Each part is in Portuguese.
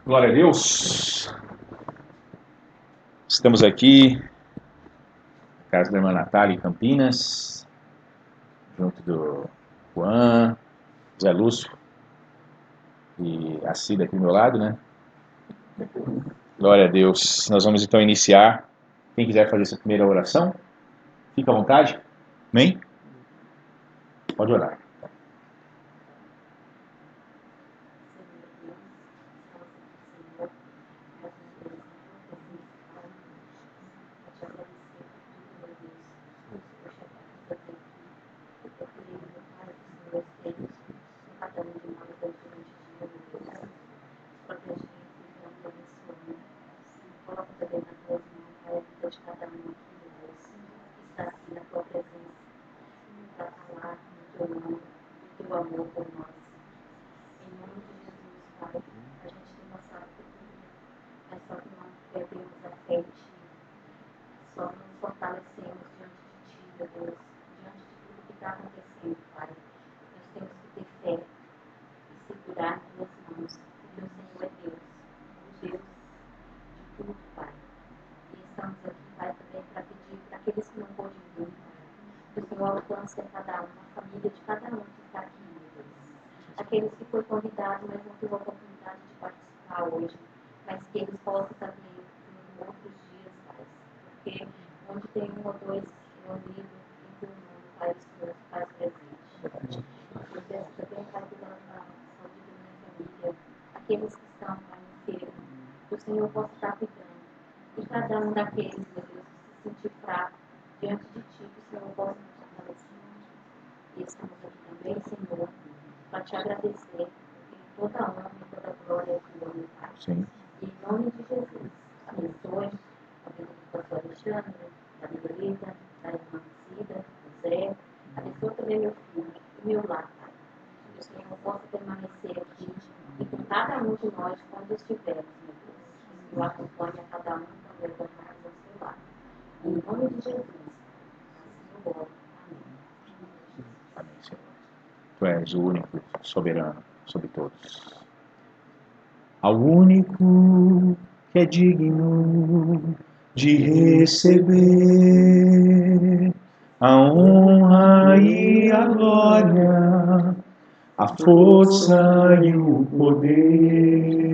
Glória a Deus. Estamos aqui na casa da irmã Natália em Campinas, junto do Juan, Zé Lúcio e a Cida aqui do meu lado, né? Glória a Deus. Nós vamos então iniciar. Quem quiser fazer essa primeira oração, fica à vontade. Amém? Pode orar. Sim. Amém, Senhor. Tu és o único soberano sobre todos. Ao único que é digno de receber a honra e a glória, a força e o poder,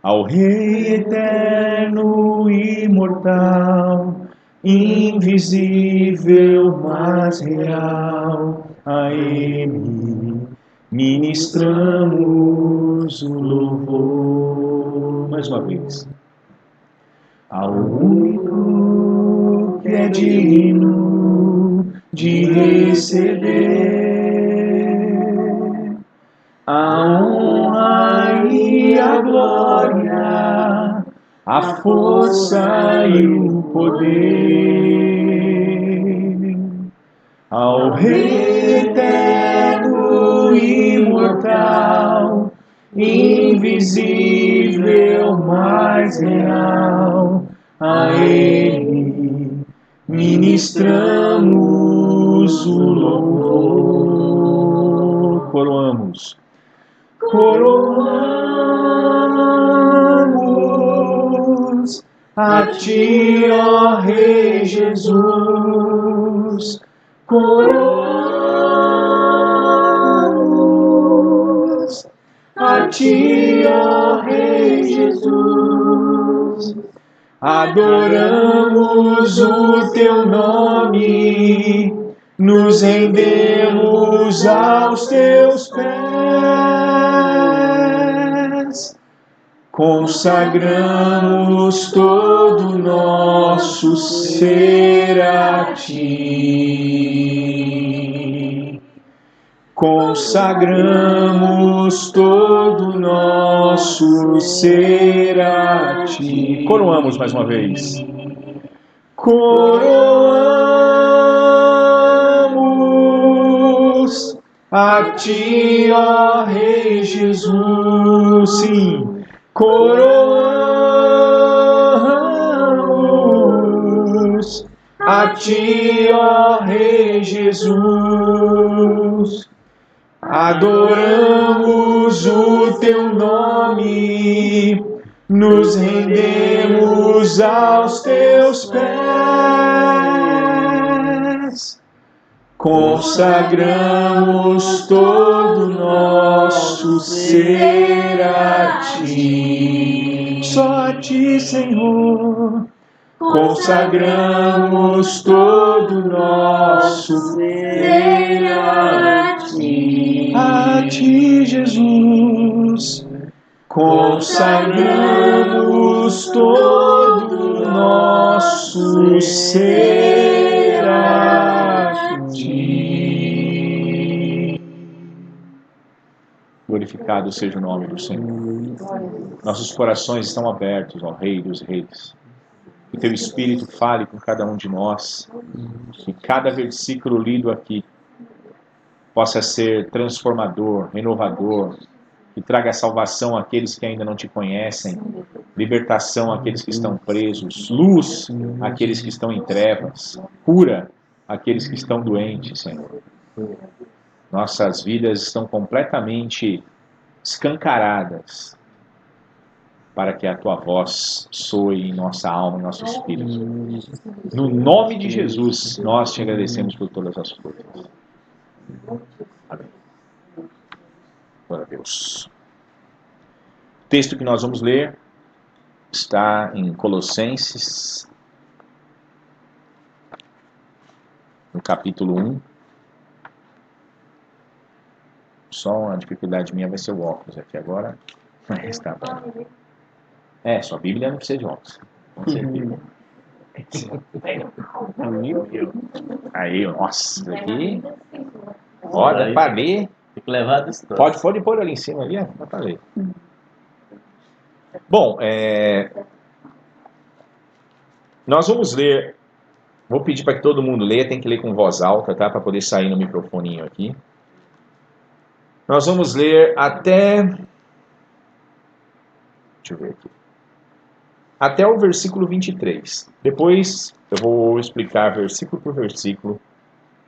ao Rei eterno e imortal, invisível, mas real, a Ele ministramos o louvor. Mais uma vez. Ao único que é digno de receber a honra e a glória, a força e o poder, ao Rei eterno e imortal, invisível, mas real, a Ele ministramos o louvor. Coroamos. Coroamos a Ti, ó Rei Jesus. Coroamos a Ti, ó Rei Jesus. Adoramos o Teu nome, nos rendemos aos Teus pés, consagramos todo o nosso ser a Ti. Consagramos todo o nosso ser a Ti. Coroamos mais uma vez. Coroamos a Ti, ó Rei Jesus. Sim. Coroamos a Ti, ó Rei Jesus. Adoramos glorificamos o teu nome, nos rendemos aos teus pés, consagramos todo nosso ser a ti, só a ti, Senhor. Consagramos todo nosso ser a ti, Jesus. Consagramos todo nosso ser a ti. Glorificado seja o nome do Senhor. Nossos corações estão abertos ao Rei dos Reis. Que teu Espírito fale com cada um de nós. Que cada versículo lido aqui possa ser transformador, renovador, que traga salvação àqueles que ainda não te conhecem, libertação àqueles que estão presos, luz àqueles que estão em trevas, cura àqueles que estão doentes, Senhor. Nossas vidas estão completamente escancaradas para que a tua voz soe em nossa alma, em nosso espírito. No nome de Jesus, nós te agradecemos por todas as coisas. Amém. Glória a Deus. O texto que nós vamos ler está em Colossenses, no capítulo 1. Só uma dificuldade minha vai ser o óculos aqui agora. Mas tá bom. Sua Bíblia não precisa de óculos. Com certeza. Aí, nossa, aqui. Olha, para ler. Tem que levar a distância. Pode pôr ali em cima ali, dá para ler. Bom, nós vamos ler. Vou pedir para que todo mundo leia, tem que ler com voz alta, tá? Para poder sair no microfoninho aqui. Nós vamos ler até. Deixa eu ver aqui. Até o versículo 23. Depois eu vou explicar versículo por versículo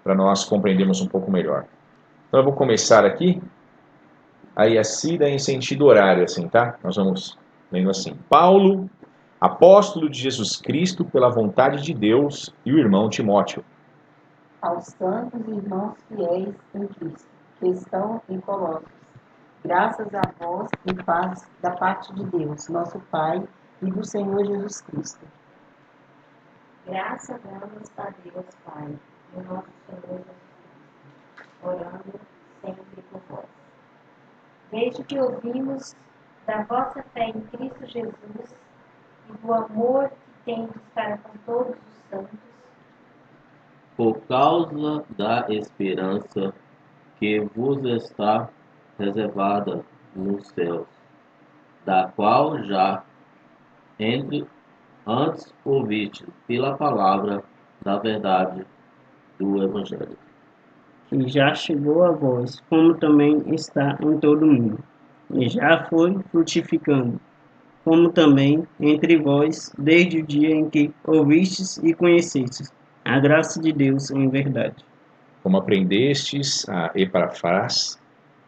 para nós compreendermos um pouco melhor. Então eu vou começar aqui, aí assim em sentido horário, assim, tá? Nós vamos lendo assim. Paulo, apóstolo de Jesus Cristo pela vontade de Deus, e o irmão Timóteo. Aos santos e irmãos fiéis em Cristo, que estão em Colossos, graças a vós e paz da parte de Deus, nosso Pai, e do Senhor Jesus Cristo. Graças damos a Deus Pai e nosso Senhor Jesus Cristo, orando sempre por vós. Desde que ouvimos da vossa fé em Cristo Jesus e do amor que tendes para com todos os santos, Por causa da esperança que vos está reservada nos céus, da qual já antes ouviste pela palavra da verdade do Evangelho, que já chegou a vós, como também está em todo o mundo, e já foi frutificando, como também entre vós, desde o dia em que ouvistes e conhecestes a graça de Deus em verdade. Como aprendestes a Epafras,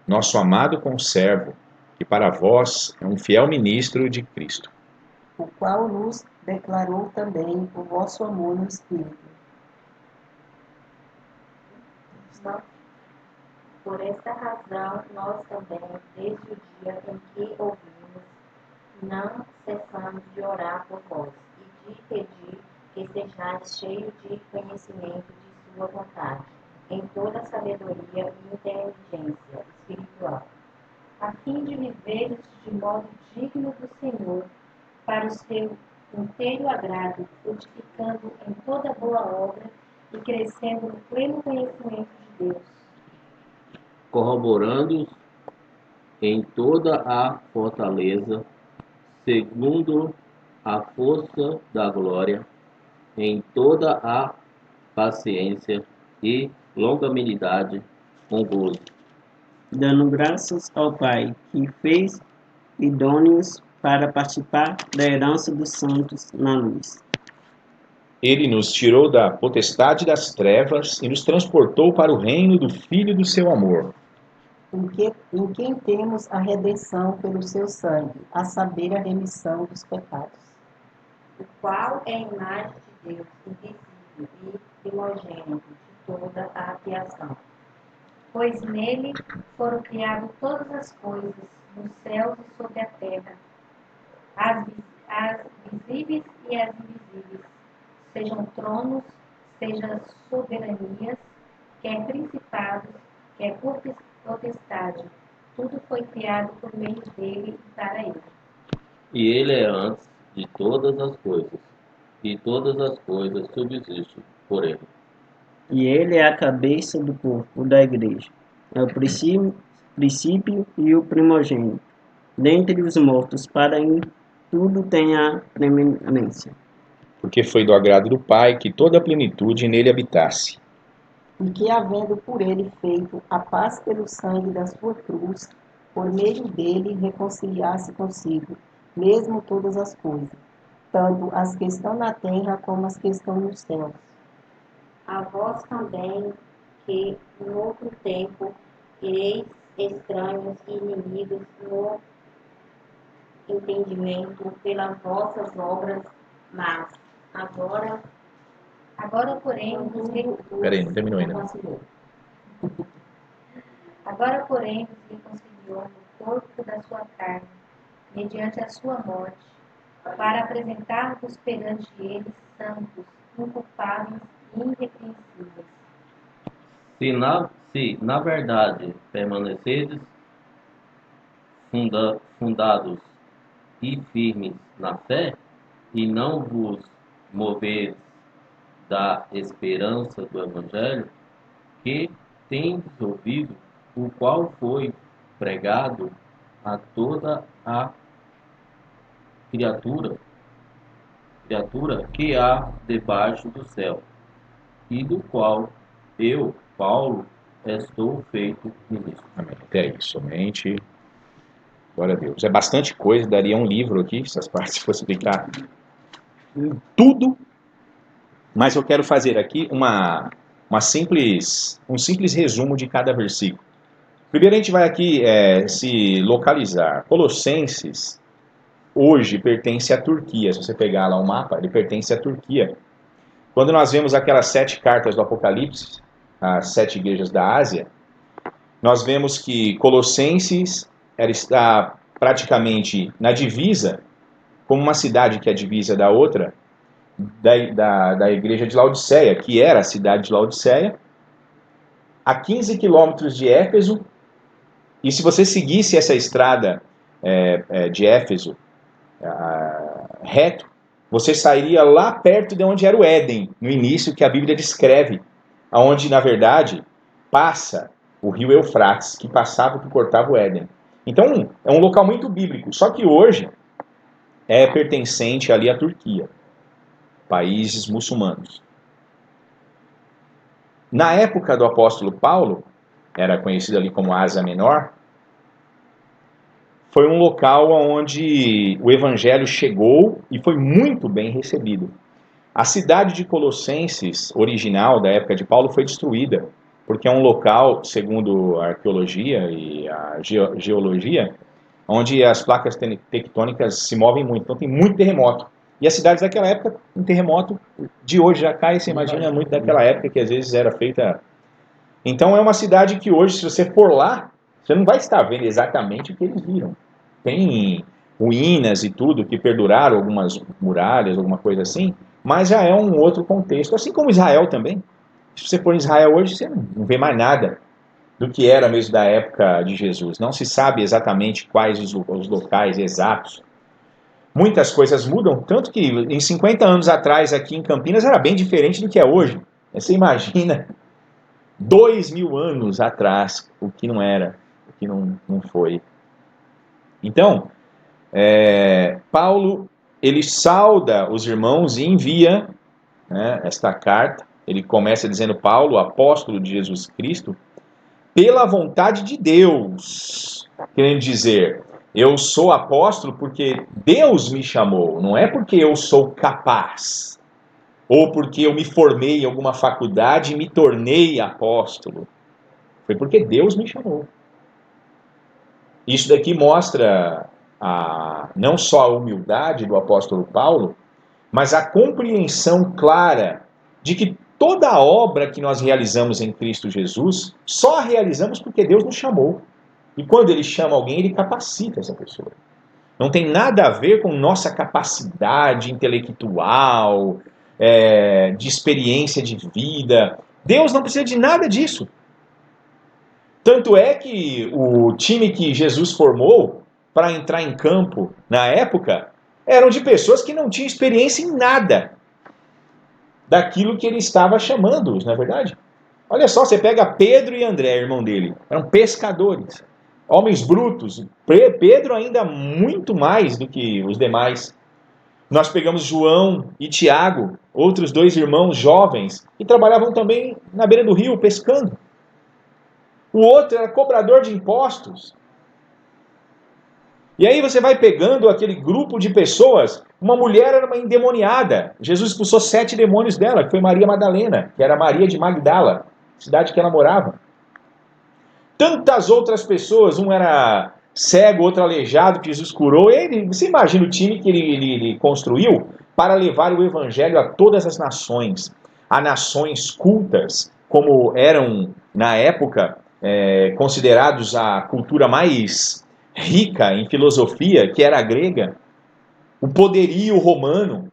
nosso amado conservo, que para vós é um fiel ministro de Cristo, O qual nos declarou também o vosso amor no Espírito. por esta razão nós também, desde o dia em que ouvimos, não cessamos de orar por vós e de pedir que sejais cheios de conhecimento de sua vontade, em toda sabedoria e inteligência espiritual, a fim de viveres de modo digno do Senhor, para o seu inteiro agrado, frutificando em toda boa obra e crescendo no pleno conhecimento de Deus, corroborando em toda a fortaleza, segundo a força da glória, em toda a paciência e longanimidade com gozo, Dando graças ao Pai, que fez idôneos para participar da herança dos santos na luz. Ele nos tirou da potestade das trevas e nos transportou para o reino do Filho do seu amor, em quem temos a redenção pelo seu sangue, a saber, a remissão dos pecados. O qual é a imagem de Deus, invisível e primogênito de toda a criação. Pois nele foram criadas todas as coisas, nos céus e sobre a terra, as visíveis e as invisíveis, sejam tronos, sejam soberanias, quer principados, quer potestade. Tudo foi criado por meio dele e para ele. E ele é antes de todas as coisas, e todas as coisas subsistem por ele. E ele é a cabeça do corpo, da igreja. É o princípio e o primogênito, dentre os mortos, para em tudo tem a preeminência. Porque foi do agrado do Pai que toda a plenitude nele habitasse. E que, havendo por ele feito a paz pelo sangue da sua cruz, por meio dele reconciliasse consigo, mesmo todas as coisas, tanto as que estão na terra como as que estão nos céus. A vós também, que em outro tempo ereis estranhos e inimigos no entendimento pelas vossas obras, mas agora, porém, Peraí, não terminou ainda. agora, porém, vos reconciliou no corpo da sua carne, mediante a sua morte, para apresentar-vos perante ele santos, inculpáveis e irrepreensíveis. Se na verdade permanecedes fundados e firmes na fé, e não vos movedes da esperança do Evangelho, que tendes ouvido, o qual foi pregado a toda a criatura que há debaixo do céu, e do qual eu, Paulo, estou feito ministro. Amém. Até aí, somente. Glória a Deus. É bastante coisa, daria um livro aqui, se as partes fossem explicar tudo, mas eu quero fazer aqui um simples resumo de cada versículo. Primeiro a gente vai aqui se localizar. Colossenses, hoje, pertence à Turquia. Se você pegar lá o mapa, ele pertence à Turquia. Quando nós vemos aquelas 7 cartas do Apocalipse, as 7 igrejas da Ásia, nós vemos que Colossenses está praticamente na divisa, como uma cidade que é a divisa da outra, da igreja de Laodiceia, que era a cidade de Laodiceia, a 15 quilômetros de Éfeso. E se você seguisse essa estrada de Éfeso reto, você sairia lá perto de onde era o Éden, no início, que a Bíblia descreve, onde, na verdade, passa o rio Eufrates, que passava, que cortava o Éden. Então, é um local muito bíblico, só que hoje é pertencente ali à Turquia, países muçulmanos. Na época do apóstolo Paulo, era conhecido ali como Ásia Menor, foi um local onde o evangelho chegou e foi muito bem recebido. A cidade de Colossenses, original da época de Paulo, foi destruída, porque é um local, segundo a arqueologia e a geologia, onde as placas tectônicas se movem muito, então tem muito terremoto. E as cidades daquela época, um terremoto de hoje já cai, você imagina muito daquela época que às vezes era feita. Então é uma cidade que hoje, se você for lá, você não vai estar vendo exatamente o que eles viram. Tem ruínas e tudo que perduraram, algumas muralhas, alguma coisa assim, mas já é um outro contexto. Assim como Israel também. Se você for em Israel hoje, você não vê mais nada do que era mesmo da época de Jesus. Não se sabe exatamente quais os locais exatos. Muitas coisas mudam, tanto que em 50 anos atrás aqui em Campinas era bem diferente do que é hoje. Você imagina 2000 anos atrás o que não era, o que não foi. Então, Paulo, ele sauda os irmãos e envia, né, esta carta. Ele começa dizendo: Paulo, apóstolo de Jesus Cristo, pela vontade de Deus. Querendo dizer, eu sou apóstolo porque Deus me chamou, não é porque eu sou capaz, ou porque eu me formei em alguma faculdade e me tornei apóstolo. Foi porque Deus me chamou. Isso daqui mostra não só a humildade do apóstolo Paulo, mas a compreensão clara de que toda a obra que nós realizamos em Cristo Jesus, só a realizamos porque Deus nos chamou. E quando Ele chama alguém, Ele capacita essa pessoa. Não tem nada a ver com nossa capacidade intelectual, de experiência de vida. Deus não precisa de nada disso. Tanto é que o time que Jesus formou para entrar em campo na época eram de pessoas que não tinham experiência em nada daquilo que ele estava chamando-os, não é verdade? Olha só, você pega Pedro e André, irmão dele, eram pescadores, homens brutos. Pedro ainda muito mais do que os demais. Nós pegamos João e Tiago, outros dois irmãos jovens, que trabalhavam também na beira do rio, pescando. O outro era cobrador de impostos. E aí você vai pegando aquele grupo de pessoas. Uma mulher era uma endemoniada. Jesus expulsou 7 demônios dela, que foi Maria Madalena, que era Maria de Magdala, cidade que ela morava. Tantas outras pessoas, um era cego, outro aleijado, que Jesus curou. Você imagina o time que ele construiu para levar o evangelho a todas as nações. A nações cultas, como eram na época considerados a cultura mais rica em filosofia, que era a grega, o poderio romano,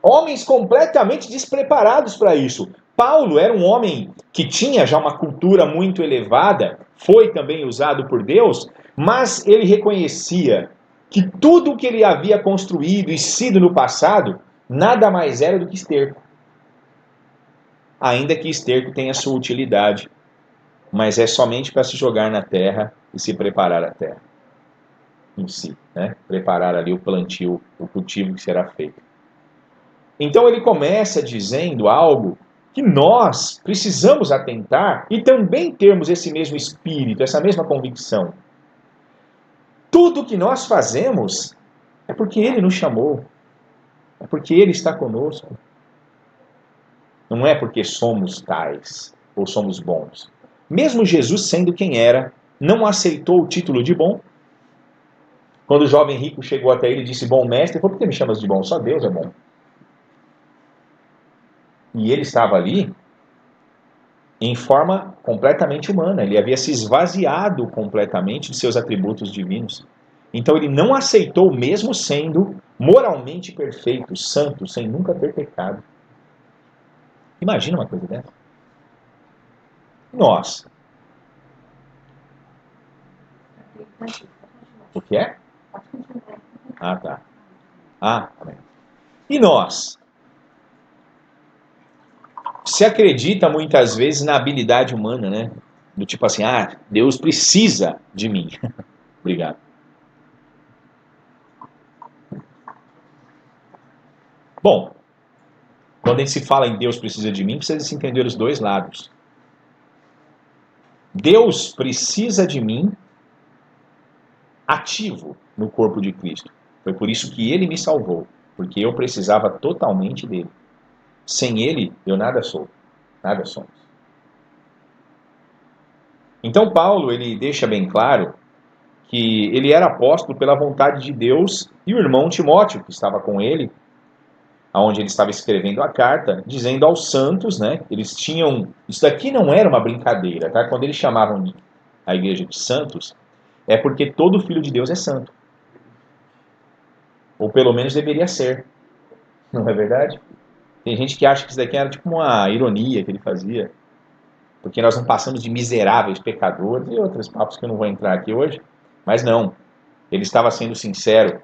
homens completamente despreparados para isso. Paulo era um homem que tinha já uma cultura muito elevada, foi também usado por Deus, mas ele reconhecia que tudo o que ele havia construído e sido no passado, nada mais era do que esterco. Ainda que esterco tenha sua utilidade, mas é somente para se jogar na terra e se preparar a terra em si, né? Preparar ali o plantio, o cultivo que será feito. Então ele começa dizendo algo que nós precisamos atentar e também termos esse mesmo espírito, essa mesma convicção. Tudo que nós fazemos é porque Ele nos chamou, é porque Ele está conosco. Não é porque somos tais ou somos bons. Mesmo Jesus, sendo quem era, não aceitou o título de bom. Quando o jovem rico chegou até ele e disse, bom mestre, ele falou, por que me chamas de bom? Só Deus é bom. E ele estava ali em forma completamente humana. Ele havia se esvaziado completamente de seus atributos divinos. Então ele não aceitou, mesmo sendo moralmente perfeito, santo, sem nunca ter pecado. Imagina uma coisa dessa. Nós. O que é? Ah, tá. Ah, tá bem. E nós? Se acredita muitas vezes na habilidade humana, né? Do tipo assim, Deus precisa de mim. Obrigado. Bom, quando a gente se fala em Deus precisa de mim, precisa se entender os dois lados. Deus precisa de mim ativo no corpo de Cristo. Foi por isso que Ele me salvou, porque eu precisava totalmente dele. Sem Ele, eu nada sou, nada somos. Então Paulo, ele deixa bem claro que ele era apóstolo pela vontade de Deus e o irmão Timóteo, que estava com ele, onde ele estava escrevendo a carta, dizendo aos santos, né, eles tinham, isso daqui não era uma brincadeira, tá? Quando eles chamavam a igreja de santos, é porque todo filho de Deus é santo. Ou pelo menos deveria ser. Não é verdade? Tem gente que acha que isso daqui era tipo uma ironia que ele fazia, porque nós não passamos de miseráveis pecadores e outros papos que eu não vou entrar aqui hoje, mas não, ele estava sendo sincero.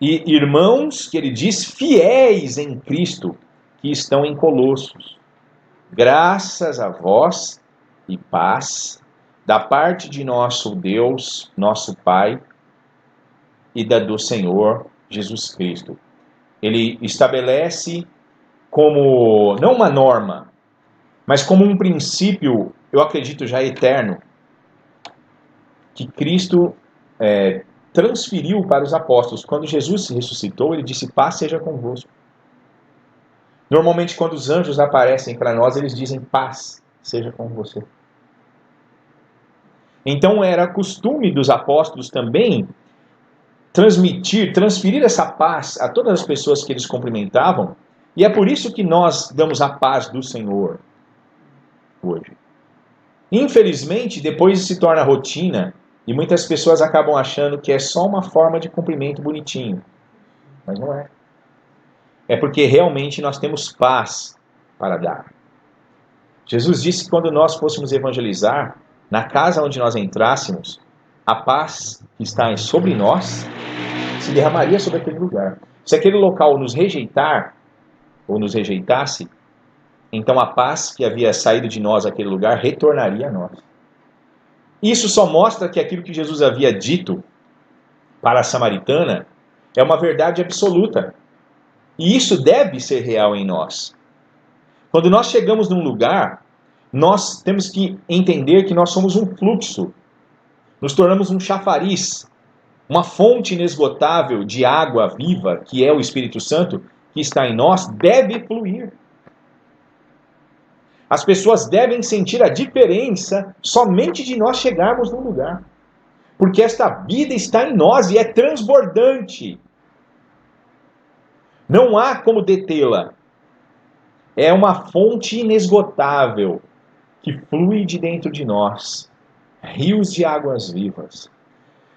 E irmãos, que ele diz, fiéis em Cristo, que estão em Colossos, graças a vós e paz, da parte de nosso Deus, nosso Pai, e do Senhor Jesus Cristo. Ele estabelece como, não uma norma, mas como um princípio, eu acredito já eterno, que Cristo transferiu para os apóstolos. Quando Jesus se ressuscitou, ele disse, paz seja convosco. Normalmente, quando os anjos aparecem para nós, eles dizem, paz seja com você. Então era costume dos apóstolos também transferir essa paz a todas as pessoas que eles cumprimentavam, e é por isso que nós damos a paz do Senhor hoje. Infelizmente, depois se torna rotina, e muitas pessoas acabam achando que é só uma forma de cumprimento bonitinho, mas não é. É porque realmente nós temos paz para dar. Jesus disse que quando nós fôssemos evangelizar, na casa onde nós entrássemos, a paz que está sobre nós se derramaria sobre aquele lugar. Se aquele local nos rejeitar, ou nos rejeitasse, então a paz que havia saído de nós aquele lugar retornaria a nós. Isso só mostra que aquilo que Jesus havia dito para a samaritana é uma verdade absoluta. E isso deve ser real em nós. Quando nós chegamos num lugar, nós temos que entender que nós somos um fluxo. Nos tornamos um chafariz, uma fonte inesgotável de água viva, que é o Espírito Santo, que está em nós, deve fluir. As pessoas devem sentir a diferença somente de nós chegarmos num lugar. Porque esta vida está em nós e é transbordante. Não há como detê-la. É uma fonte inesgotável que flui de dentro de nós. Rios de águas vivas.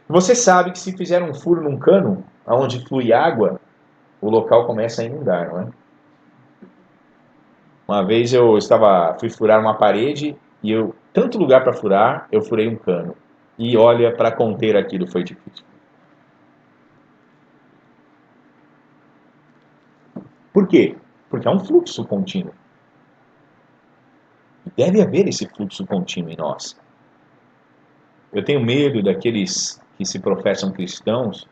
Você sabe que se fizer um furo num cano, onde flui água, o local começa a inundar, não é? Uma vez fui furar uma parede e tanto lugar para furar, eu furei um cano. E olha, para conter aquilo foi difícil. Por quê? Porque é um fluxo contínuo. E deve haver esse fluxo contínuo em nós. Eu tenho medo daqueles que se professam cristãos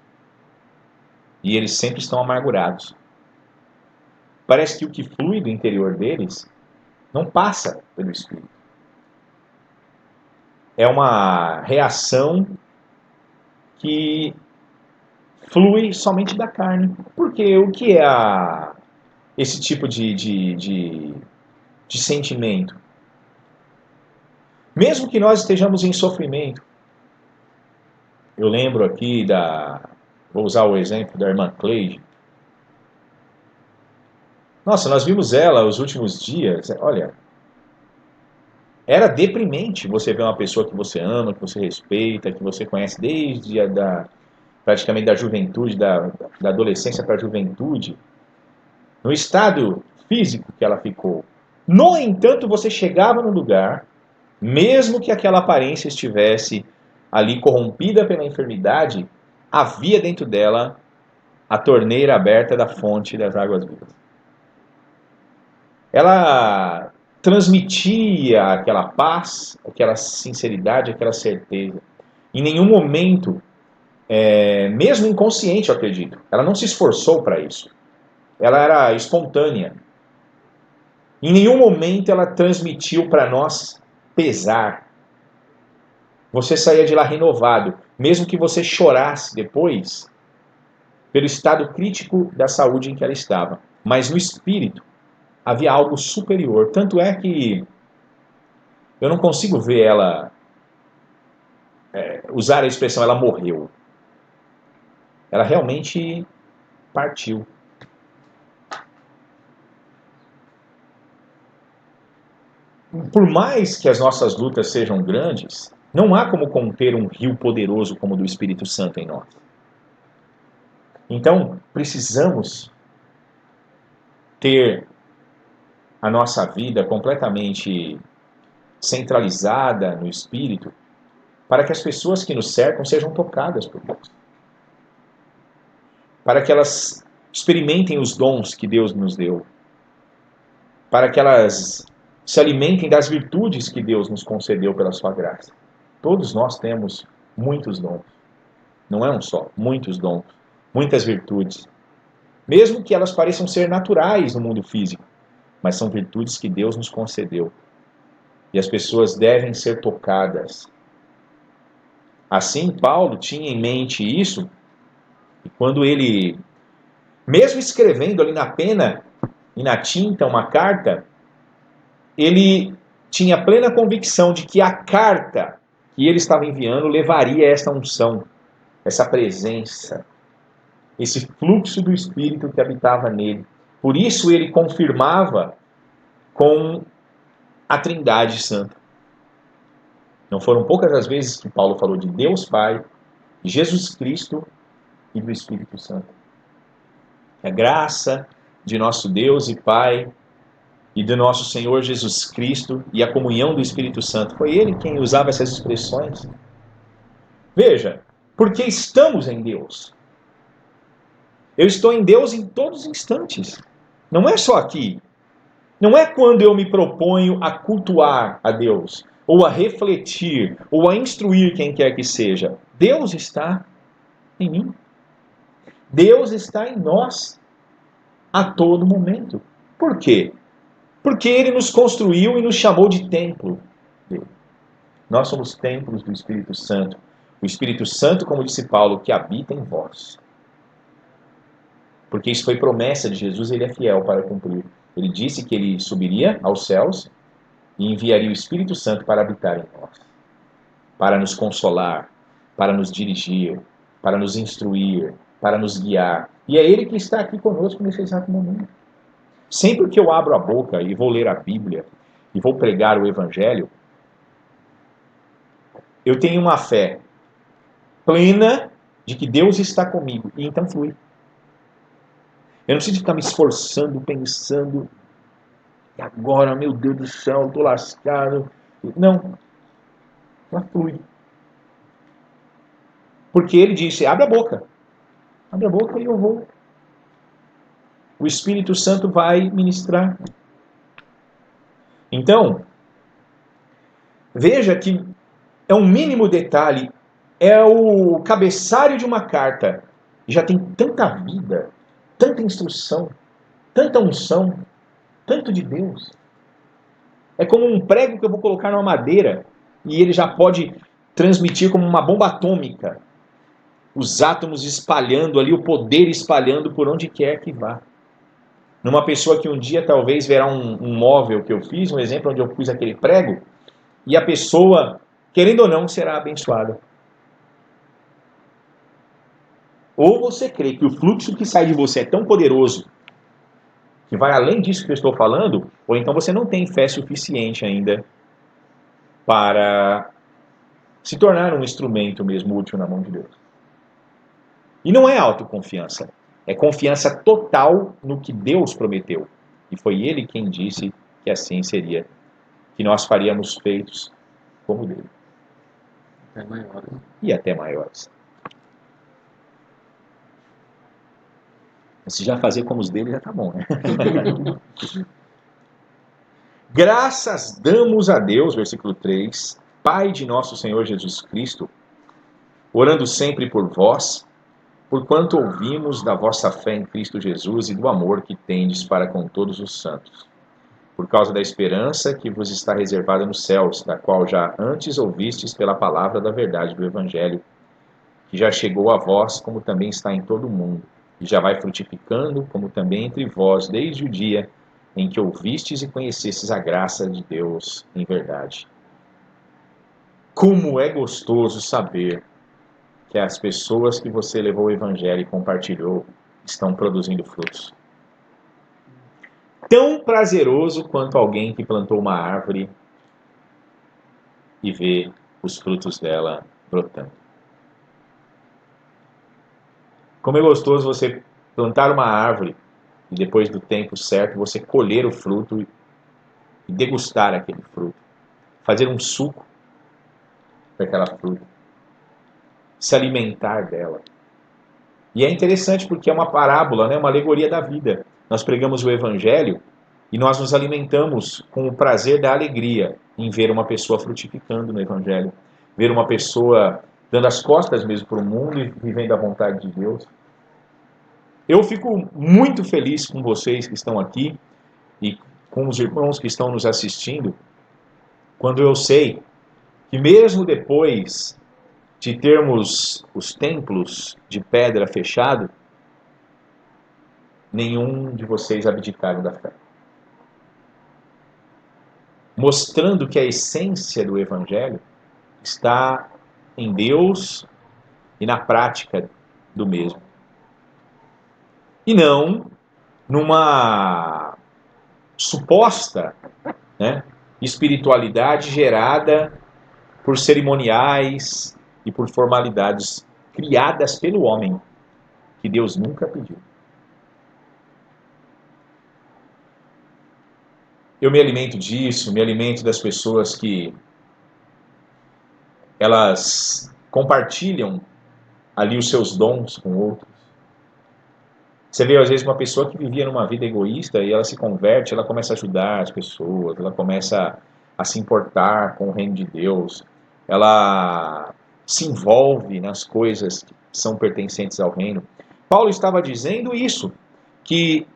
e eles sempre estão amargurados. Parece que o que flui do interior deles não passa pelo Espírito. É uma reação que flui somente da carne. Porque o que é esse tipo de sentimento? Mesmo que nós estejamos em sofrimento, eu lembro aqui vou usar o exemplo da irmã Cleide. Nossa, nós vimos ela os últimos dias, olha, era deprimente você ver uma pessoa que você ama, que você respeita, que você conhece desde praticamente da juventude, da adolescência para a juventude, no estado físico que ela ficou. No entanto, você chegava no lugar, mesmo que aquela aparência estivesse ali corrompida pela enfermidade, havia dentro dela a torneira aberta da fonte das águas vivas. Ela transmitia aquela paz, aquela sinceridade, aquela certeza. Em nenhum momento, mesmo inconsciente, eu acredito, ela não se esforçou para isso. Ela era espontânea. Em nenhum momento ela transmitiu para nós pesar. Você saía de lá renovado, mesmo que você chorasse depois, pelo estado crítico da saúde em que ela estava. Mas no espírito havia algo superior. Tanto é que eu não consigo ver ela usar a expressão ela morreu. Ela realmente partiu. Por mais que as nossas lutas sejam grandes, não há como conter um rio poderoso como o do Espírito Santo em nós. Então, precisamos ter a nossa vida completamente centralizada no Espírito, para que as pessoas que nos cercam sejam tocadas por Deus. Para que elas experimentem os dons que Deus nos deu. Para que elas se alimentem das virtudes que Deus nos concedeu pela sua graça. Todos nós temos muitos dons. Não é um só, muitos dons, muitas virtudes. Mesmo que elas pareçam ser naturais no mundo físico, mas são virtudes que Deus nos concedeu. E as pessoas devem ser tocadas. Assim, Paulo tinha em mente isso, e quando ele, mesmo escrevendo ali na pena e na tinta uma carta, ele tinha plena convicção de que a carta que ele estava enviando levaria esta unção, essa presença, esse fluxo do Espírito que habitava nele. Por isso ele confirmava com a Trindade Santa. Não foram poucas as vezes que Paulo falou de Deus Pai, de Jesus Cristo e do Espírito Santo. A graça de nosso Deus e Pai e do nosso Senhor Jesus Cristo e a comunhão do Espírito Santo. Foi ele quem usava essas expressões. Veja, porque estamos em Deus. Eu estou em Deus em todos os instantes. Não é só aqui. Não é quando eu me proponho a cultuar a Deus, ou a refletir, ou a instruir quem quer que seja. Deus está em mim. Deus está em nós a todo momento. Por quê? Porque Ele nos construiu e nos chamou de templo dele. Nós somos templos do Espírito Santo. O Espírito Santo, como disse Paulo, que habita em vós. Porque isso foi promessa de Jesus, Ele é fiel para cumprir. Ele disse que Ele subiria aos céus e enviaria o Espírito Santo para habitar em nós. Para nos consolar, para nos dirigir, para nos instruir, para nos guiar. E é Ele que está aqui conosco nesse exato momento. Sempre que eu abro a boca e vou ler a Bíblia e vou pregar o Evangelho, eu tenho uma fé plena de que Deus está comigo. E então flui. Eu não preciso ficar me esforçando, pensando, e agora, meu Deus do céu, eu estou lascado. Não. Ela flui. Porque Ele disse, abre a boca. Abre a boca e eu vou. O Espírito Santo vai ministrar. Então, veja que é um mínimo detalhe, é o cabeçalho de uma carta. Já tem tanta vida, tanta instrução, tanta unção, tanto de Deus. É como um prego que eu vou colocar numa madeira e ele já pode transmitir como uma bomba atômica. Os átomos espalhando ali, o poder espalhando por onde quer que vá. Numa pessoa que um dia talvez verá um móvel que eu fiz, um exemplo onde eu pus aquele prego, e a pessoa, querendo ou não, será abençoada. Ou você crê que o fluxo que sai de você é tão poderoso, que vai além disso que eu estou falando, ou então você não tem fé suficiente ainda para se tornar um instrumento mesmo útil na mão de Deus. E não é autoconfiança. É confiança total no que Deus prometeu. E foi Ele quem disse que assim seria. Que nós faríamos feitos como dele. Até maiores. E até maiores. Se já fazer como os dele, já está bom, né? Graças damos a Deus, versículo 3, Pai de nosso Senhor Jesus Cristo, orando sempre por vós, porquanto ouvimos da vossa fé em Cristo Jesus e do amor que tendes para com todos os santos, por causa da esperança que vos está reservada nos céus, da qual já antes ouvistes pela palavra da verdade do Evangelho, que já chegou a vós, como também está em todo o mundo, e já vai frutificando, como também entre vós, desde o dia em que ouvistes e conhecestes a graça de Deus em verdade. Como é gostoso saber que as pessoas que você levou o Evangelho e compartilhou estão produzindo frutos. Tão prazeroso quanto alguém que plantou uma árvore e vê os frutos dela brotando. Como é gostoso você plantar uma árvore e depois do tempo certo você colher o fruto e degustar aquele fruto. Fazer um suco daquela fruta. Se alimentar dela. E é interessante porque é uma parábola, né? Uma alegoria da vida. Nós pregamos o Evangelho e nós nos alimentamos com o prazer da alegria em ver uma pessoa frutificando no Evangelho. Ver uma pessoa dando as costas mesmo para o mundo e vivendo a vontade de Deus. Eu fico muito feliz com vocês que estão aqui e com os irmãos que estão nos assistindo, quando eu sei que mesmo depois de termos os templos de pedra fechado, nenhum de vocês abdicaram da fé. Mostrando que a essência do Evangelho está em Deus e na prática do mesmo. E não numa suposta, né, espiritualidade gerada por cerimoniais e por formalidades criadas pelo homem, que Deus nunca pediu. Eu me alimento disso, me alimento das pessoas que elas compartilham ali os seus dons com outros. Você vê, às vezes, uma pessoa que vivia numa vida egoísta e ela se converte, ela começa a ajudar as pessoas, ela começa a se importar com o reino de Deus, ela se envolve nas coisas que são pertencentes ao reino. Paulo estava dizendo isso, que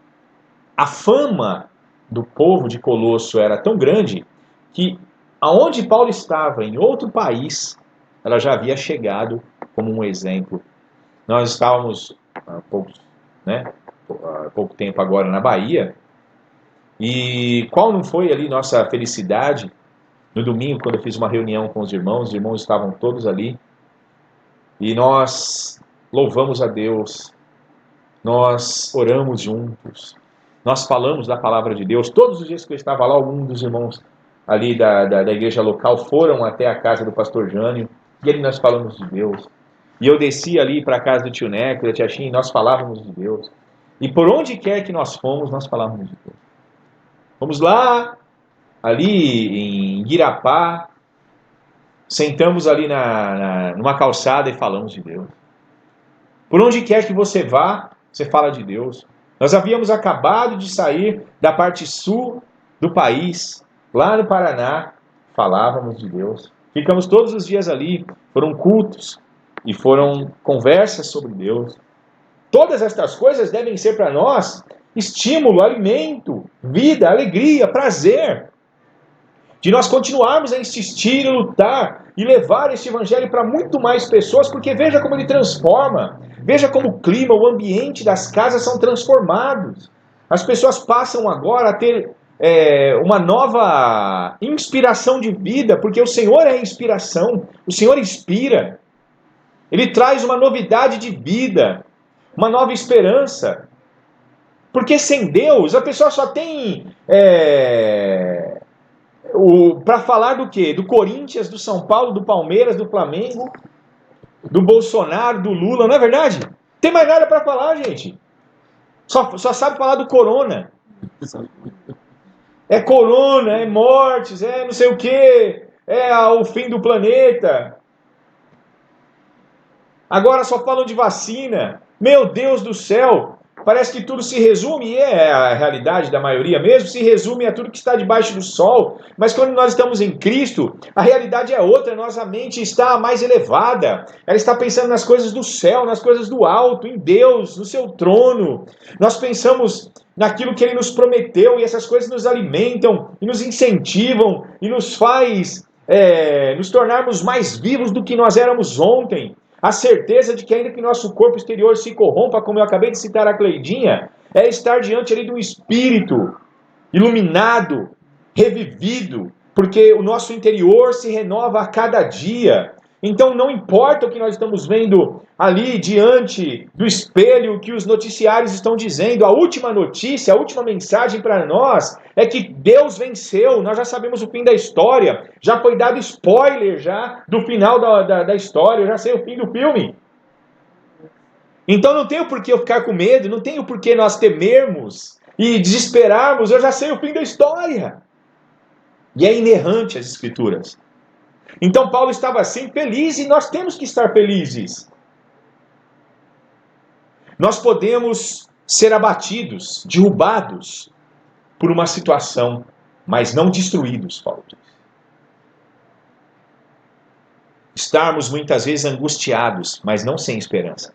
a fama do povo de Colosso era tão grande que aonde Paulo estava, em outro país, ela já havia chegado como um exemplo. Nós estávamos há pouco tempo agora na Bahia, e qual não foi ali nossa felicidade no domingo, quando eu fiz uma reunião com os irmãos estavam todos ali, e nós louvamos a Deus, nós oramos juntos, nós falamos da palavra de Deus. Todos os dias que eu estava lá, algum dos irmãos ali da igreja local foram até a casa do pastor Jânio, e ali nós falamos de Deus. E eu desci ali para a casa do tio Neco, da tia Chin, e nós falávamos de Deus. E por onde quer que nós fomos, nós falávamos de Deus. Fomos lá, ali em Guirapá, sentamos ali numa calçada e falamos de Deus. Por onde quer que você vá, você fala de Deus. Nós havíamos acabado de sair da parte sul do país, lá no Paraná, falávamos de Deus. Ficamos todos os dias ali, foram cultos e foram conversas sobre Deus. Todas estas coisas devem ser para nós estímulo, alimento, vida, alegria, prazer, de nós continuarmos a insistir e lutar e levar este evangelho para muito mais pessoas, porque veja como ele transforma, veja como o clima, o ambiente das casas são transformados. As pessoas passam agora a ter uma nova inspiração de vida, porque o Senhor é a inspiração, o Senhor inspira, ele traz uma novidade de vida, uma nova esperança. Porque sem Deus, a pessoa só tem para falar do quê? Do Corinthians, do São Paulo, do Palmeiras, do Flamengo, do Bolsonaro, do Lula, não é verdade? Não tem mais nada para falar, gente. Só sabe falar do corona. É corona, é mortes, é não sei o quê, é o fim do planeta. Agora só falam de vacina. Meu Deus do céu! Parece que tudo se resume, e é a realidade da maioria mesmo, se resume a tudo que está debaixo do sol. Mas quando nós estamos em Cristo, a realidade é outra, nossa mente está mais elevada. Ela está pensando nas coisas do céu, nas coisas do alto, em Deus, no seu trono. Nós pensamos naquilo que Ele nos prometeu, e essas coisas nos alimentam, e nos incentivam, e nos faz nos tornarmos mais vivos do que nós éramos ontem. A certeza de que ainda que nosso corpo exterior se corrompa, como eu acabei de citar a Cleidinha, é estar diante ali de um espírito iluminado, revivido, porque o nosso interior se renova a cada dia. Então não importa o que nós estamos vendo ali diante do espelho, o que os noticiários estão dizendo, a última notícia, a última mensagem para nós é que Deus venceu, nós já sabemos o fim da história, já foi dado spoiler já do final da história, eu já sei o fim do filme. Então não tenho por que eu ficar com medo, não tenho por que nós temermos e desesperarmos, eu já sei o fim da história. E é inerrante às Escrituras. Então Paulo estava assim, feliz, e nós temos que estar felizes. Nós podemos ser abatidos, derrubados por uma situação, mas não destruídos, Paulo diz. Estarmos muitas vezes angustiados, mas não sem esperança.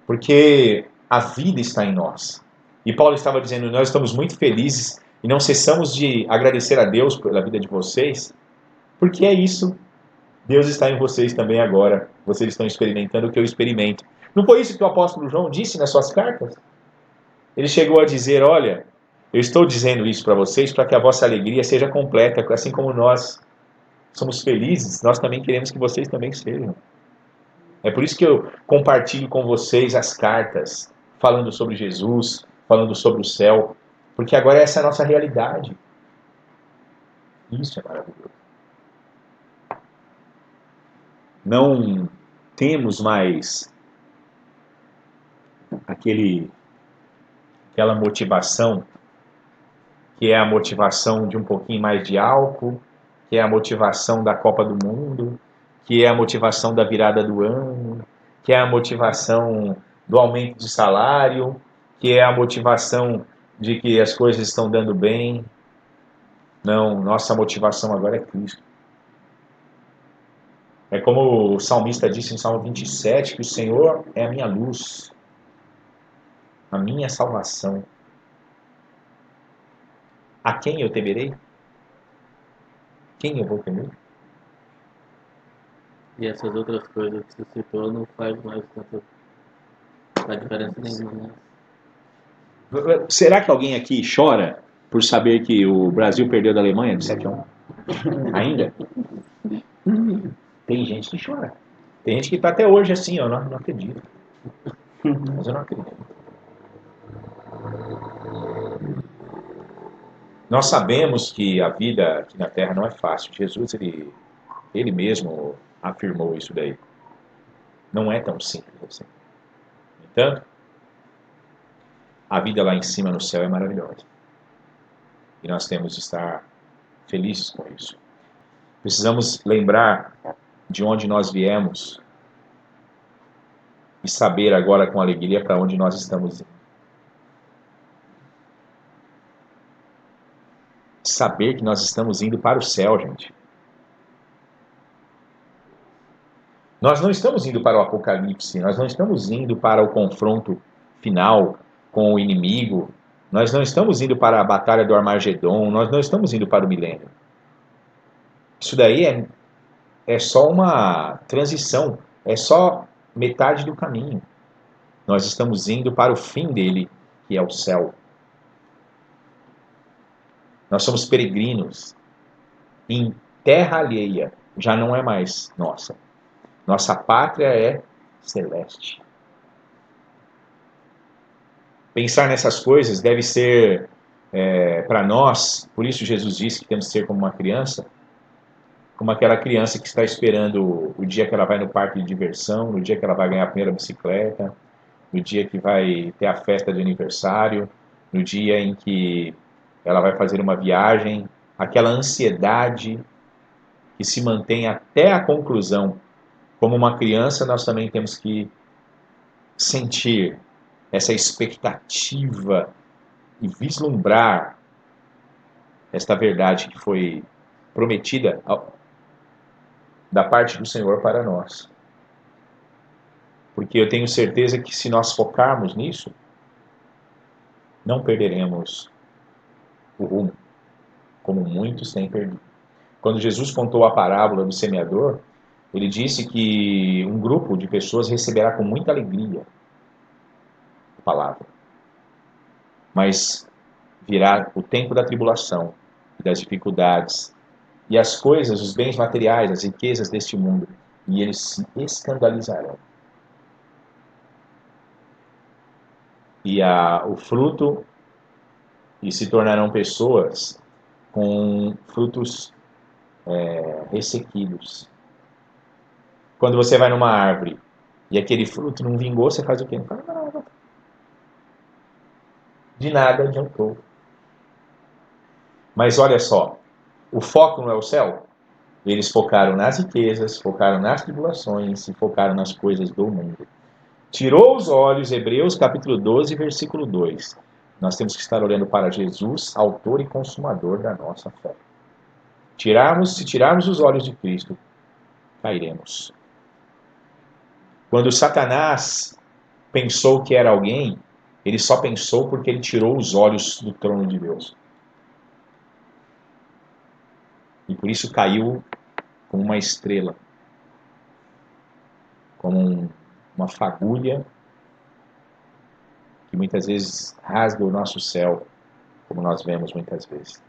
Porque a vida está em nós. E Paulo estava dizendo, nós estamos muito felizes e não cessamos de agradecer a Deus pela vida de vocês, porque é isso. Deus está em vocês também agora. Vocês estão experimentando o que eu experimento. Não foi isso que o apóstolo João disse nas suas cartas? Ele chegou a dizer, olha, Eu estou dizendo isso para vocês para que a vossa alegria seja completa, assim como nós somos felizes, nós também queremos que vocês também sejam. É por isso que eu compartilho com vocês as cartas, falando sobre Jesus, falando sobre o céu, porque agora essa é a nossa realidade. Isso é maravilhoso. Não temos mais aquela motivação que é a motivação de um pouquinho mais de álcool, que é a motivação da Copa do Mundo, que é a motivação da virada do ano, que é a motivação do aumento de salário, que é a motivação de que as coisas estão dando bem. Não, nossa motivação agora é Cristo. É como o salmista disse em Salmo 27, que o Senhor é a minha luz, a minha salvação. A quem eu temerei? Quem eu vou temer? E essas outras coisas que você citou não faz mais tanta faz diferença nenhuma, né? Será que alguém aqui chora por saber que o Brasil perdeu da Alemanha de 7-1? Ainda? Tem gente que chora. Tem gente que está até hoje assim, eu não acredito. Mas eu não acredito. Nós sabemos que a vida aqui na Terra não é fácil. Jesus, ele mesmo afirmou isso daí. Não é tão simples assim. No entanto, a vida lá em cima no céu é maravilhosa. E nós temos de estar felizes com isso. Precisamos lembrar de onde nós viemos e saber agora com alegria para onde nós estamos indo. Saber que nós estamos indo para o céu, gente. Nós não estamos indo para o apocalipse, nós não estamos indo para o confronto final com o inimigo, nós não estamos indo para a batalha do Armagedon, nós não estamos indo para o milênio. Isso daí é só uma transição, é só metade do caminho. Nós estamos indo para o fim dele, que é o céu. Nós somos peregrinos em terra alheia, já não é mais nossa. Nossa pátria é celeste. Pensar nessas coisas deve ser, para nós, por isso Jesus disse que temos que ser como uma criança, como aquela criança que está esperando o dia que ela vai no parque de diversão, no dia que ela vai ganhar a primeira bicicleta, no dia que vai ter a festa de aniversário, no dia em que ela vai fazer uma viagem, aquela ansiedade que se mantém até a conclusão. Como uma criança, nós também temos que sentir essa expectativa e vislumbrar esta verdade que foi prometida da parte do Senhor para nós. Porque eu tenho certeza que se nós focarmos nisso, não perderemos o rumo, como muitos têm perdido. Quando Jesus contou a parábola do semeador, ele disse que um grupo de pessoas receberá com muita alegria a palavra. Mas virá o tempo da tribulação, das dificuldades, e as coisas, os bens materiais, as riquezas deste mundo, e eles se escandalizarão. E o fruto, e se tornarão pessoas com frutos ressequidos. Quando você vai numa árvore e aquele fruto não vingou, você faz o quê? Não faz nada. De nada adiantou. Mas olha só, o foco não é o céu? Eles focaram nas riquezas, focaram nas tribulações e focaram nas coisas do mundo. Tirou os olhos, Hebreus capítulo 12, versículo 2. Nós temos que estar olhando para Jesus, autor e consumador da nossa fé. Se tirarmos os olhos de Cristo, cairemos. Quando Satanás pensou que era alguém, ele só pensou porque ele tirou os olhos do trono de Deus. E por isso caiu como uma estrela, como uma fagulha que muitas vezes rasga o nosso céu, como nós vemos muitas vezes.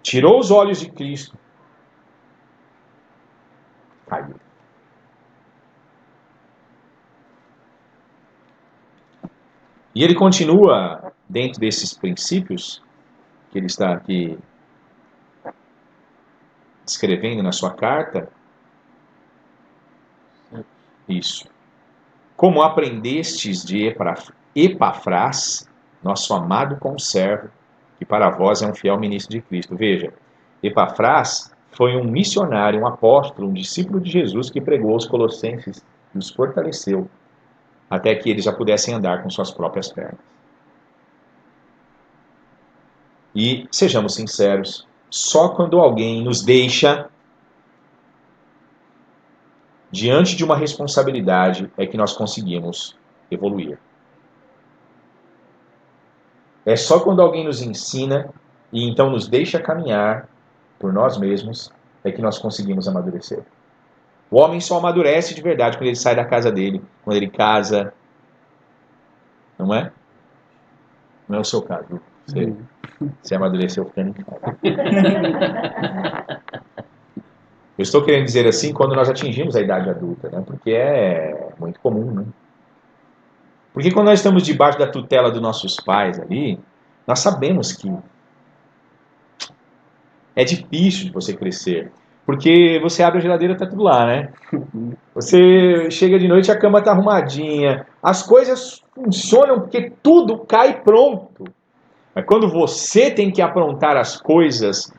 Tirou os olhos de Cristo, caiu. E ele continua dentro desses princípios que ele está aqui escrevendo na sua carta. Isso. Como aprendestes de Epafrás, nosso amado conservo, que para vós é um fiel ministro de Cristo. Veja, Epafrás foi um missionário, um apóstolo, um discípulo de Jesus que pregou aos colossenses e os fortaleceu, até que eles já pudessem andar com suas próprias pernas. E, sejamos sinceros, só quando alguém nos deixa diante de uma responsabilidade é que nós conseguimos evoluir. É só quando alguém nos ensina e então nos deixa caminhar por nós mesmos é que nós conseguimos amadurecer. O homem só amadurece de verdade quando ele sai da casa dele, quando ele casa. Não é? Não é o seu caso. Você amadureceu ficando em casa. Eu estou querendo dizer assim quando nós atingimos a idade adulta, né? Porque é muito comum, né? Porque quando nós estamos debaixo da tutela dos nossos pais ali, nós sabemos que é difícil de você crescer. Porque você abre a geladeira e está tudo lá, né? Você chega de noite e a cama está arrumadinha. As coisas funcionam porque tudo cai pronto. Mas quando você tem que aprontar as coisas,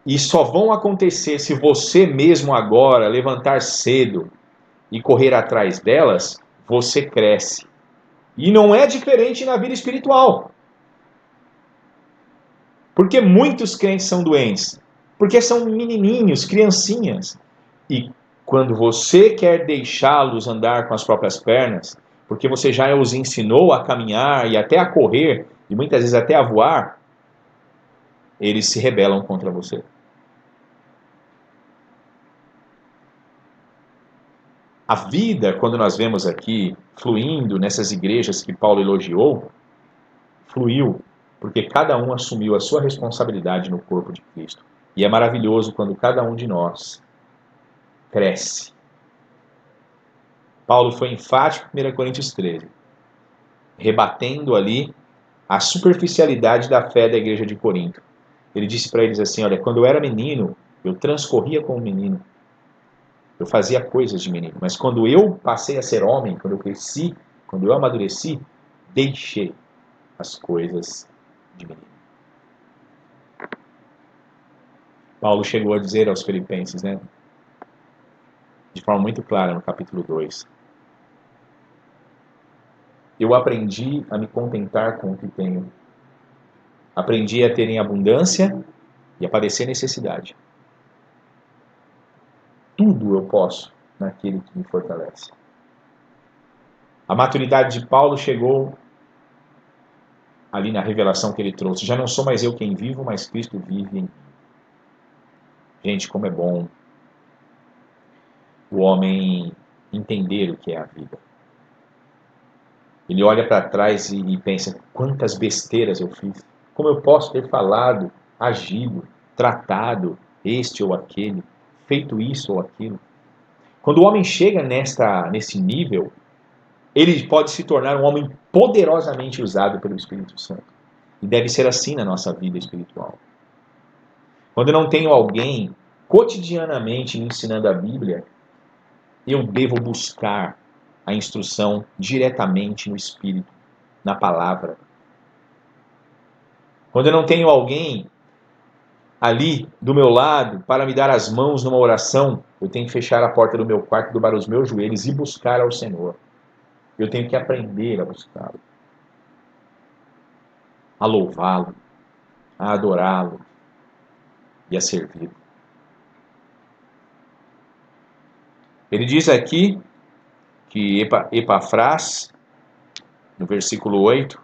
e só vão acontecer se você mesmo agora levantar cedo e correr atrás delas, você cresce. E não é diferente na vida espiritual. Porque muitos crentes são doentes? Porque são menininhos, criancinhas. E quando você quer deixá-los andar com as próprias pernas, porque você já os ensinou a caminhar e até a correr, e muitas vezes até a voar, eles se rebelam contra você. A vida, quando nós vemos aqui, fluindo nessas igrejas que Paulo elogiou, fluiu porque cada um assumiu a sua responsabilidade no corpo de Cristo. E é maravilhoso quando cada um de nós cresce. Paulo foi enfático em 1 Coríntios 13, rebatendo ali a superficialidade da fé da igreja de Corinto. Ele disse para eles assim, olha, quando eu era menino, eu transcorria como menino. Eu fazia coisas de menino. Mas quando eu passei a ser homem, quando eu cresci, quando eu amadureci, deixei as coisas de menino. Paulo chegou a dizer aos Filipenses, né, de forma muito clara no capítulo 2, eu aprendi a me contentar com o que tenho. Aprendi a ter em abundância e a padecer necessidade. Tudo eu posso naquele que me fortalece. A maturidade de Paulo chegou ali na revelação que ele trouxe. Já não sou mais eu quem vivo, mas Cristo vive em mim. Gente, como é bom o homem entender o que é a vida. Ele olha para trás e pensa, quantas besteiras eu fiz. Como eu posso ter falado, agido, tratado este ou aquele, feito isso ou aquilo. Quando o homem chega nesse nível, ele pode se tornar um homem poderosamente usado pelo Espírito Santo. E deve ser assim na nossa vida espiritual. Quando eu não tenho alguém cotidianamente me ensinando a Bíblia, eu devo buscar a instrução diretamente no Espírito, na palavra. Quando eu não tenho alguém ali do meu lado para me dar as mãos numa oração, eu tenho que fechar a porta do meu quarto, dobrar os meus joelhos e buscar ao Senhor. Eu tenho que aprender a buscá-lo, a louvá-lo, a adorá-lo e a servi-lo. Ele diz aqui que Epafrás, no versículo 8,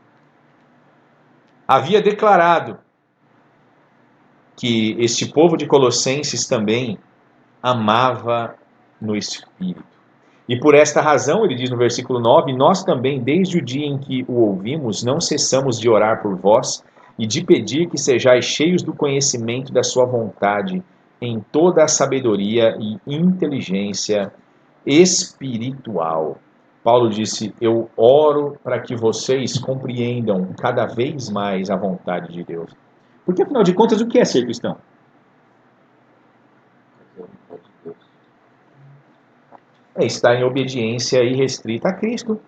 havia declarado que este povo de Colossenses também amava no Espírito. E por esta razão, ele diz no versículo 9, nós também, desde o dia em que o ouvimos, não cessamos de orar por vós e de pedir que sejais cheios do conhecimento da sua vontade, em toda a sabedoria e inteligência espiritual. Paulo disse, eu oro para que vocês compreendam cada vez mais a vontade de Deus. Porque, afinal de contas, o que é ser cristão? É estar em obediência irrestrita a Cristo.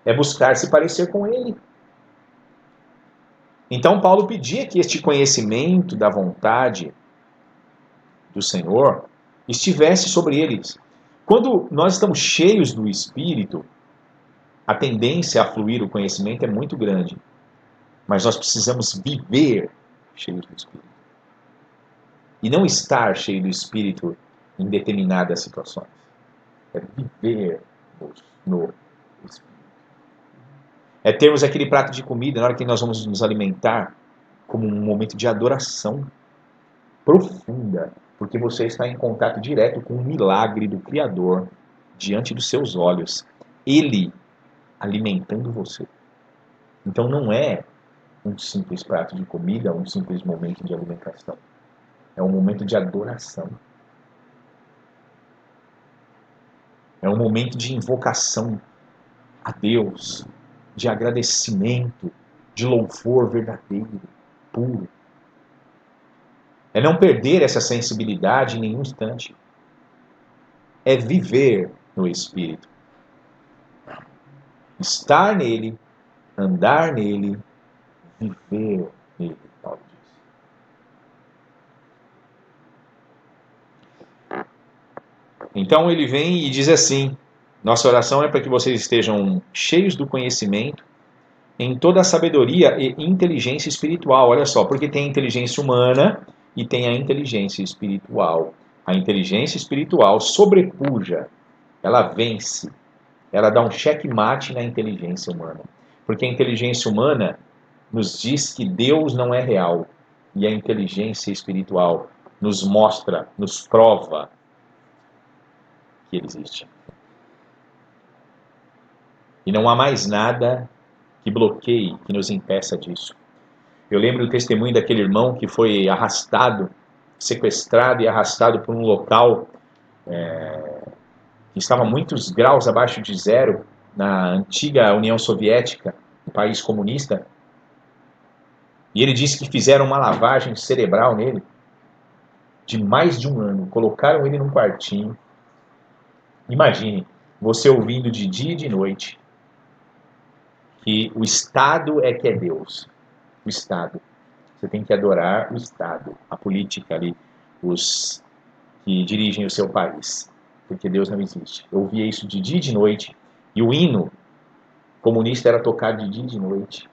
É buscar se parecer com Ele. Então Paulo pedia que este conhecimento da vontade do Senhor estivesse sobre eles. Quando nós estamos cheios do Espírito, a tendência a fluir o conhecimento é muito grande. Mas nós precisamos viver cheios do Espírito. E não estar cheio do Espírito em determinadas situações. É viver no Espírito. É termos aquele prato de comida na hora que nós vamos nos alimentar como um momento de adoração profunda, porque você está em contato direto com o milagre do Criador diante dos seus olhos. Ele alimentando você. Então não é um simples prato de comida, um simples momento de alimentação. É um momento de adoração. É um momento de invocação a Deus, de agradecimento, de louvor verdadeiro, puro. É não perder essa sensibilidade em nenhum instante. É viver no Espírito. Estar nele, andar nele, viver nele, Paulo diz. Então ele vem e diz assim, nossa oração é para que vocês estejam cheios do conhecimento em toda a sabedoria e inteligência espiritual. Olha só, porque tem a inteligência humana e tem a inteligência espiritual. A inteligência espiritual sobrepuja, ela vence, ela dá um checkmate na inteligência humana. Porque a inteligência humana nos diz que Deus não é real. E a inteligência espiritual nos mostra, nos prova que Ele existe. E não há mais nada que bloqueie, que nos impeça disso. Eu lembro do testemunho daquele irmão que foi arrastado, sequestrado e arrastado por um local que estava muitos graus abaixo de zero, na antiga União Soviética, um país comunista. E ele disse que fizeram uma lavagem cerebral nele, de mais de um ano. Colocaram ele num quartinho. Imagine, você ouvindo de dia e de noite, que o Estado é que é Deus. O Estado. Você tem que adorar o Estado, a política ali, os que dirigem o seu país. Porque Deus não existe. Eu ouvia isso de dia e de noite. E o hino comunista era tocado de dia e de noite.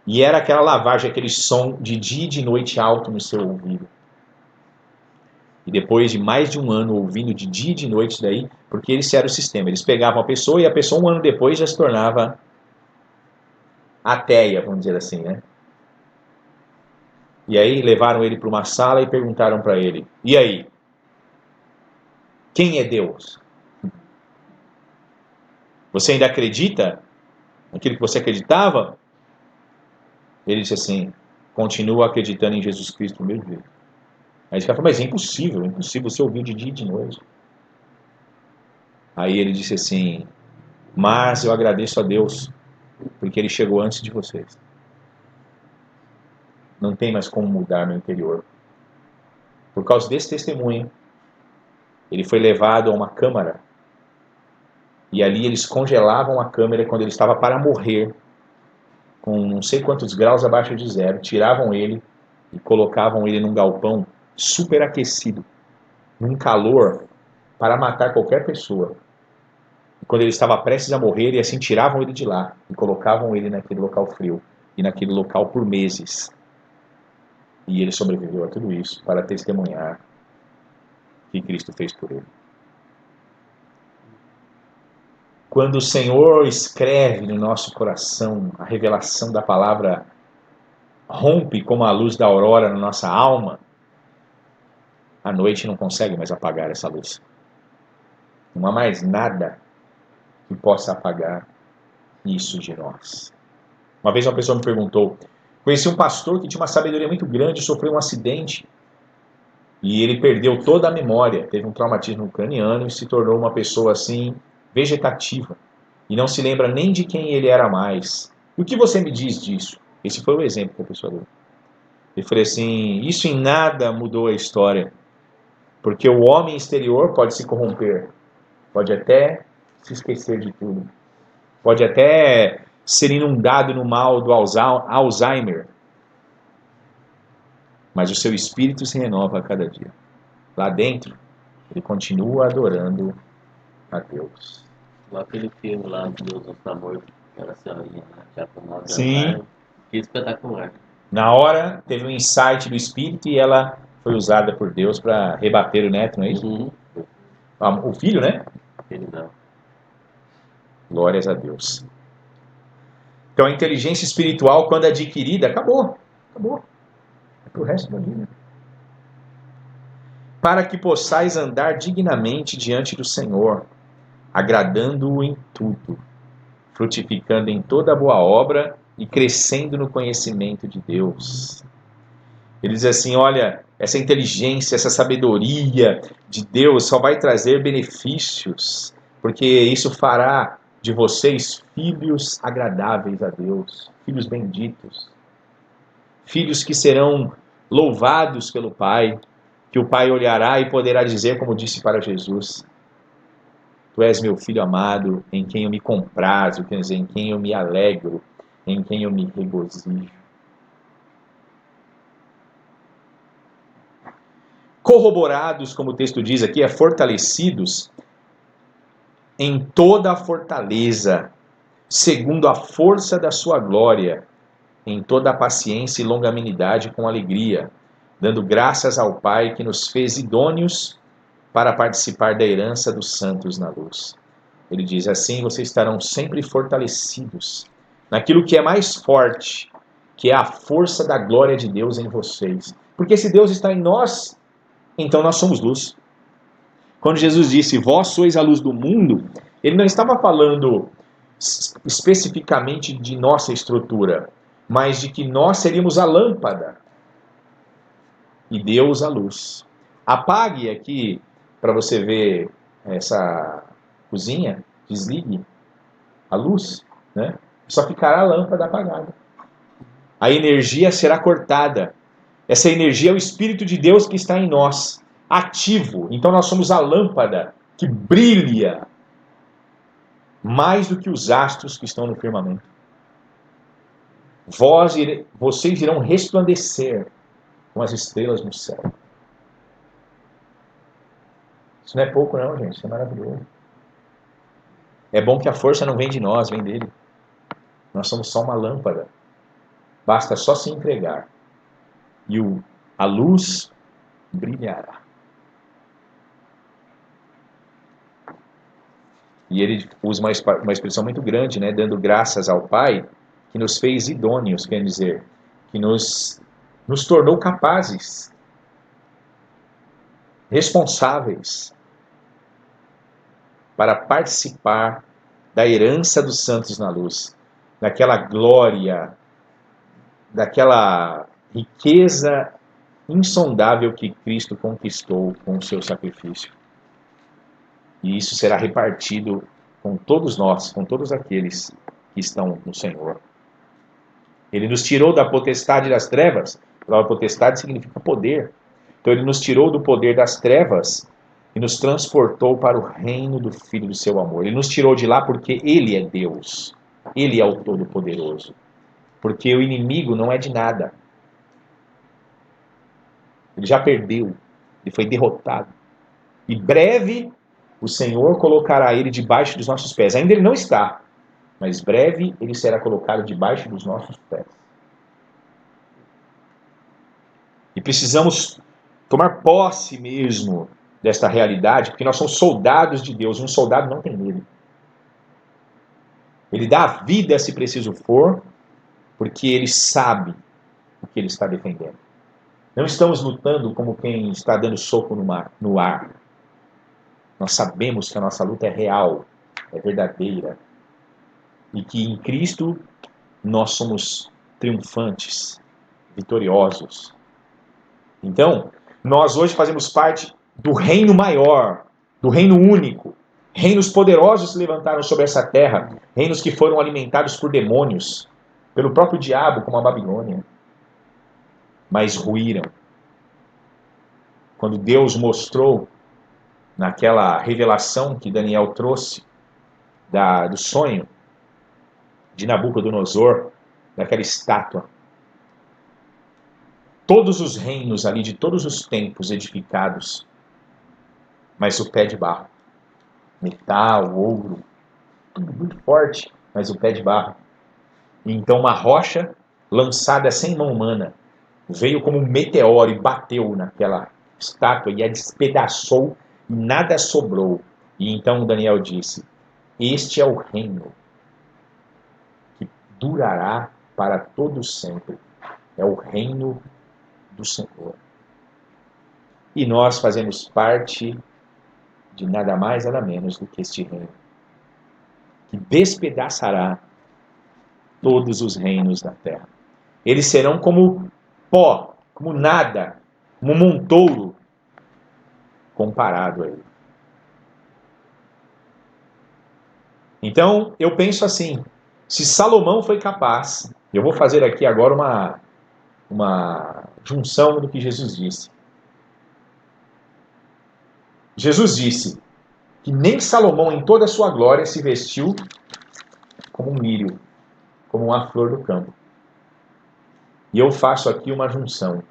E era aquela lavagem, aquele som de dia e de noite alto no seu ouvido. E depois de mais de um ano ouvindo de dia e de noite isso daí, porque esse era o sistema. Eles pegavam a pessoa e a pessoa um ano depois já se tornava ateia, vamos dizer assim, né? E aí levaram ele para uma sala e perguntaram para ele, e aí? Quem é Deus? Você ainda acredita naquilo que você acreditava? Ele disse assim, continua acreditando em Jesus Cristo do mesmo jeito. Aí esse cara falou, mas é impossível, você ouviu de dia e de noite. Aí ele disse assim, mas eu agradeço a Deus, porque Ele chegou antes de vocês. Não tem mais como mudar meu interior. Por causa desse testemunho, ele foi levado a uma câmara, e ali eles congelavam a câmara quando ele estava para morrer, com não sei quantos graus abaixo de zero, tiravam ele e colocavam ele num galpão superaquecido, num calor para matar qualquer pessoa. E quando ele estava prestes a morrer, e assim tiravam ele de lá e colocavam ele naquele local frio e naquele local por meses. E ele sobreviveu a tudo isso para testemunhar que Cristo fez por ele. Quando o Senhor escreve no nosso coração a revelação da palavra, rompe como a luz da aurora na nossa alma, a noite não consegue mais apagar essa luz. Não há mais nada que possa apagar isso de nós. Uma vez uma pessoa me perguntou, conheci um pastor que tinha uma sabedoria muito grande, sofreu um acidente e ele perdeu toda a memória, teve um traumatismo craniano e se tornou uma pessoa assim, vegetativa, e não se lembra nem de quem ele era mais. E o que você me diz disso? Esse foi o exemplo que a pessoa deu. Eu falei assim, isso em nada mudou a história, porque o homem exterior pode se corromper, pode até se esquecer de tudo, pode até ser inundado no mal do Alzheimer, mas o seu espírito se renova a cada dia. Lá dentro, ele continua adorando a Deus. Igual aquele filme lá, Deus não está morto, aquela senhorinha lá, que acomoda. Sim. Que espetacular. Na hora, teve um insight do espírito e ela foi usada por Deus para rebater o neto, não é isso? Uhum. O filho, né? Ele não. Glórias a Deus. Então a inteligência espiritual, quando adquirida, acabou. Acabou. É pro resto da vida. Para que possais andar dignamente diante do Senhor, agradando-o em tudo, frutificando em toda boa obra e crescendo no conhecimento de Deus. Ele diz assim, olha, essa inteligência, essa sabedoria de Deus só vai trazer benefícios, porque isso fará de vocês filhos agradáveis a Deus, filhos benditos, filhos que serão louvados pelo Pai, que o Pai olhará e poderá dizer, como disse para Jesus, tu és meu filho amado, em quem eu me comprazo, quer dizer, em quem eu me alegro, em quem eu me regozijo. Corroborados, como o texto diz aqui, fortalecidos em toda a fortaleza, segundo a força da sua glória, em toda a paciência e longanimidade com alegria, dando graças ao Pai que nos fez idôneos para participar da herança dos santos na luz. Ele diz assim, vocês estarão sempre fortalecidos naquilo que é mais forte, que é a força da glória de Deus em vocês. Porque se Deus está em nós, então nós somos luz. Quando Jesus disse, vós sois a luz do mundo, ele não estava falando especificamente de nossa estrutura, mas de que nós seríamos a lâmpada e Deus a luz. Apague aqui, para você ver essa cozinha, desligue a luz, né? Só ficará a lâmpada apagada. A energia será cortada. Essa energia é o Espírito de Deus que está em nós, ativo. Então nós somos a lâmpada que brilha mais do que os astros que estão no firmamento. Vocês irão resplandecer com as estrelas no céu. Isso não é pouco não, gente. Isso é maravilhoso. É bom que a força não vem de nós, vem dele. Nós somos só uma lâmpada. Basta só se entregar. E a luz brilhará. E ele usa uma expressão muito grande, né? Dando graças ao Pai, que nos fez idôneos, quer dizer, que nos tornou capazes, responsáveis, para participar da herança dos santos na luz, daquela glória, daquela riqueza insondável que Cristo conquistou com o seu sacrifício. E isso será repartido com todos nós, com todos aqueles que estão no Senhor. Ele nos tirou da potestade das trevas. A palavra potestade significa poder. Então ele nos tirou do poder das trevas e nos transportou para o reino do Filho do seu amor. Ele nos tirou de lá porque ele é Deus. Ele é o Todo-Poderoso. Porque o inimigo não é de nada. Ele já perdeu. Ele foi derrotado. E breve o Senhor colocará ele debaixo dos nossos pés. Ainda ele não está, mas breve ele será colocado debaixo dos nossos pés. E precisamos tomar posse mesmo desta realidade, porque nós somos soldados de Deus. Um soldado não tem medo. Ele dá a vida se preciso for, porque ele sabe o que ele está defendendo. Não estamos lutando como quem está dando soco no ar. Nós sabemos que a nossa luta é real, é verdadeira. E que em Cristo nós somos triunfantes, vitoriosos. Então, nós hoje fazemos parte do reino maior, do reino único. Reinos poderosos se levantaram sobre essa terra, reinos que foram alimentados por demônios, pelo próprio diabo, como a Babilônia. Mas ruíram. Quando Deus mostrou, naquela revelação que Daniel trouxe, do sonho de Nabucodonosor, daquela estátua, todos os reinos ali, de todos os tempos edificados, mas o pé de barro, metal, ouro, tudo muito forte, mas o pé de barro. E então uma rocha lançada sem mão humana veio como um meteoro e bateu naquela estátua e a despedaçou e nada sobrou. E então Daniel disse: este é o reino que durará para todo sempre. É o reino do Senhor. E nós fazemos parte de nada mais, nada menos do que este reino, que despedaçará todos os reinos da terra. Eles serão como pó, como nada, como um montouro comparado a ele. Então, eu penso assim, se Salomão foi capaz, eu vou fazer aqui agora uma junção do que Jesus disse. Jesus disse que nem Salomão em toda a sua glória se vestiu como um lírio, como uma flor do campo. E eu faço aqui uma junção.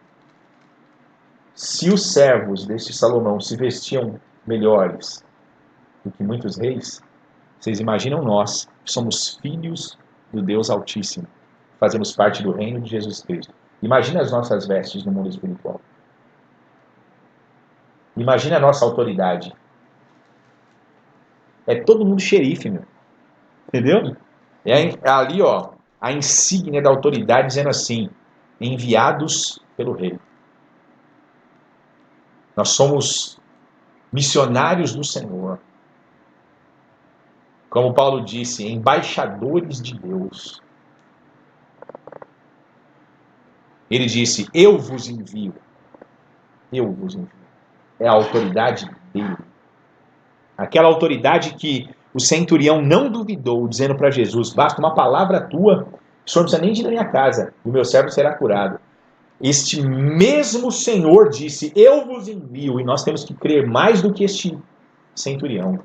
Se os servos deste Salomão se vestiam melhores do que muitos reis, vocês imaginam nós, que somos filhos do Deus Altíssimo, fazemos parte do reino de Jesus Cristo. Imagina as nossas vestes no mundo espiritual. Imagina a nossa autoridade. É todo mundo xerife, meu. Entendeu? É ali, ó, a insígnia da autoridade dizendo assim: enviados pelo rei. Nós somos missionários do Senhor. Como Paulo disse, embaixadores de Deus. Ele disse: eu vos envio. Eu vos envio. É a autoridade dele. Aquela autoridade que o centurião não duvidou, dizendo para Jesus: basta uma palavra tua, o senhor não precisa nem de ir na minha casa, e o meu servo será curado. Este mesmo Senhor disse: eu vos envio, e nós temos que crer mais do que este centurião,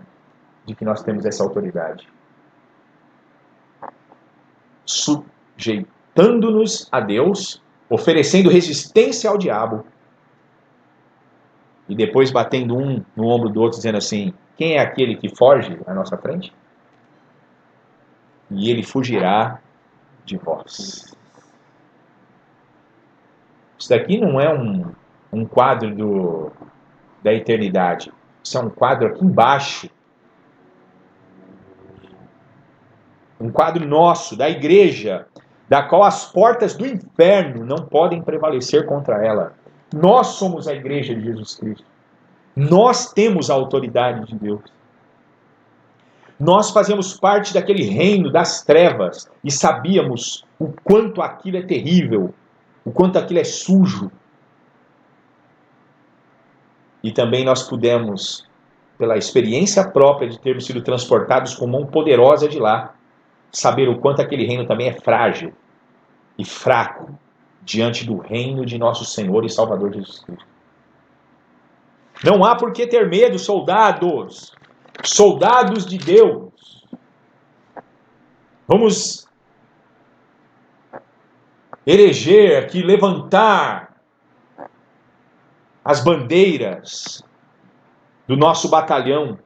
de que nós temos essa autoridade. Sujeitando-nos a Deus, oferecendo resistência ao diabo, e depois batendo um no ombro do outro, dizendo assim: quem é aquele que foge à nossa frente? E ele fugirá de vós. Isso daqui não é um quadro da eternidade. Isso é um quadro aqui embaixo. Um quadro nosso, da igreja, da qual as portas do inferno não podem prevalecer contra ela. Nós somos a igreja de Jesus Cristo. Nós temos a autoridade de Deus. Nós fazemos parte daquele reino das trevas e sabíamos o quanto aquilo é terrível, o quanto aquilo é sujo. E também nós pudemos, pela experiência própria de termos sido transportados com mão poderosa de lá, saber o quanto aquele reino também é frágil e fraco diante do reino de nosso Senhor e Salvador Jesus Cristo. Não há por que ter medo, soldados de Deus. Vamos eleger aqui, levantar as bandeiras do nosso batalhão,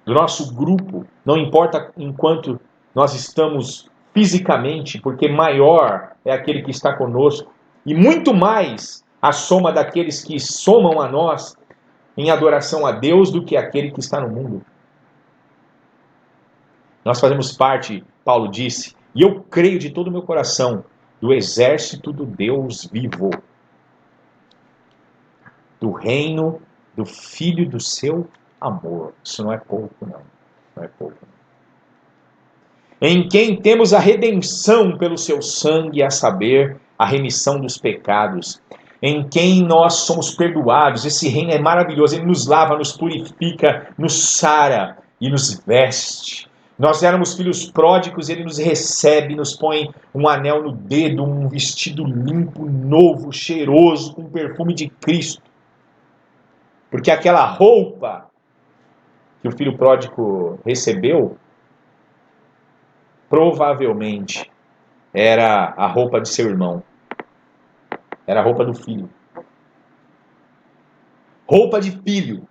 do nosso grupo, não importa enquanto nós estamos fisicamente, porque maior é aquele que está conosco, e muito mais a soma daqueles que somam a nós em adoração a Deus do que aquele que está no mundo. Nós fazemos parte, Paulo disse, e eu creio de todo o meu coração, do exército do Deus vivo. do reino do Filho do seu amor. Isso não é pouco, não. Não é pouco. Em quem temos a redenção pelo seu sangue, a saber, a remissão dos pecados. Em quem nós somos perdoados. Esse reino é maravilhoso. Ele nos lava, nos purifica, nos sara e nos veste. Nós éramos filhos pródigos, ele nos recebe, nos põe um anel no dedo, um vestido limpo, novo, cheiroso, com o perfume de Cristo. Porque aquela roupa que o filho pródigo recebeu, provavelmente era a roupa de seu irmão. Era a roupa do filho. Roupa de filho.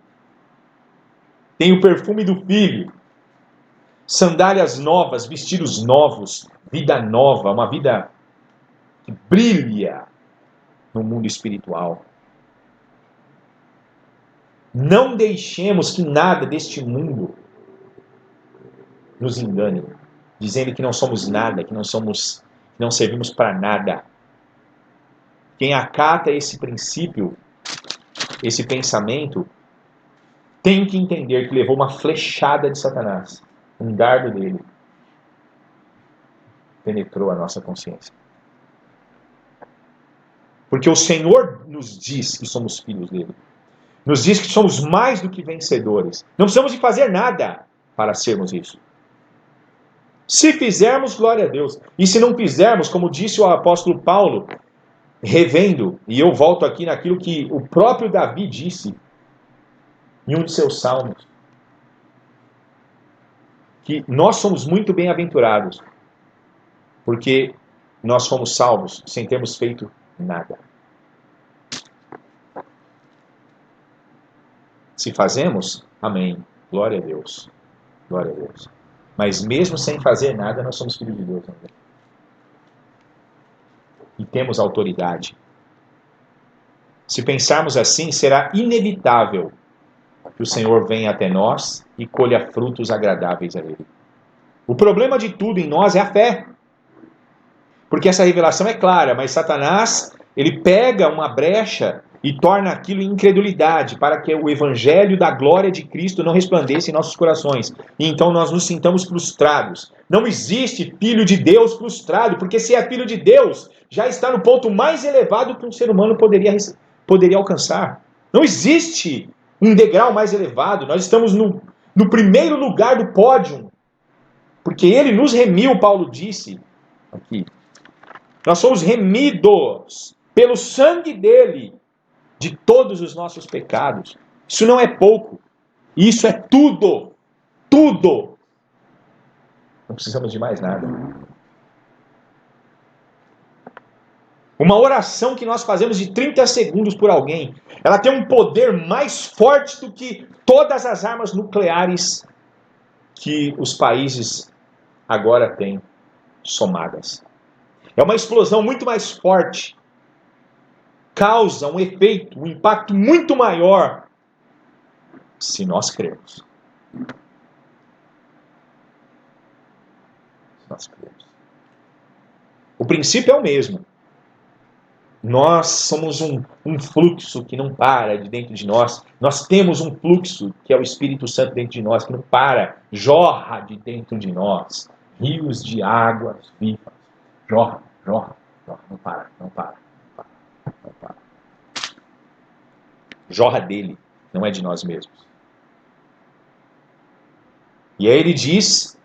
Tem o perfume do filho. Sandálias novas, vestidos novos, vida nova, uma vida que brilha no mundo espiritual. Não deixemos que nada deste mundo nos engane, dizendo que não somos nada, que não servimos para nada. Quem acata esse princípio, esse pensamento, tem que entender que levou uma flechada de Satanás. Um dardo dele penetrou a nossa consciência. Porque o Senhor nos diz que somos filhos dele. Nos diz que somos mais do que vencedores. Não precisamos de fazer nada para sermos isso. Se fizermos, glória a Deus. E se não fizermos, como disse o apóstolo Paulo, revendo, e eu volto aqui naquilo que o próprio Davi disse em um de seus salmos, que nós somos muito bem-aventurados, porque nós fomos salvos sem termos feito nada. Se fazemos, amém. Glória a Deus. Glória a Deus. Mas mesmo sem fazer nada, nós somos filhos de Deus ainda. E temos autoridade. Se pensarmos assim, será inevitável que o Senhor venha até nós e colha frutos agradáveis a Ele. O problema de tudo em nós é a fé. Porque essa revelação é clara, mas Satanás, ele pega uma brecha e torna aquilo incredulidade, para que o evangelho da glória de Cristo não resplandeça em nossos corações. E então nós nos sintamos frustrados. Não existe filho de Deus frustrado, porque se é filho de Deus, já está no ponto mais elevado que um ser humano poderia alcançar. Não existe um degrau mais elevado. Nós estamos no primeiro lugar do pódio, porque ele nos remiu, Paulo disse aqui. Nós somos remidos pelo sangue dele de todos os nossos pecados. Isso não é pouco. Isso é tudo. Tudo. Não precisamos de mais nada. Uma oração que nós fazemos de 30 segundos por alguém, ela tem um poder mais forte do que todas as armas nucleares que os países agora têm somadas. É uma explosão muito mais forte. Causa um efeito, um impacto muito maior se nós crermos. Se nós crermos. O princípio é o mesmo. Nós somos um fluxo que não para de dentro de nós. Nós temos um fluxo que é o Espírito Santo dentro de nós, que não para, jorra de dentro de nós. Rios de águas vivas. Jorra, jorra, jorra. Não para, não para, não para, não para. Jorra dele, não é de nós mesmos. E aí ele diz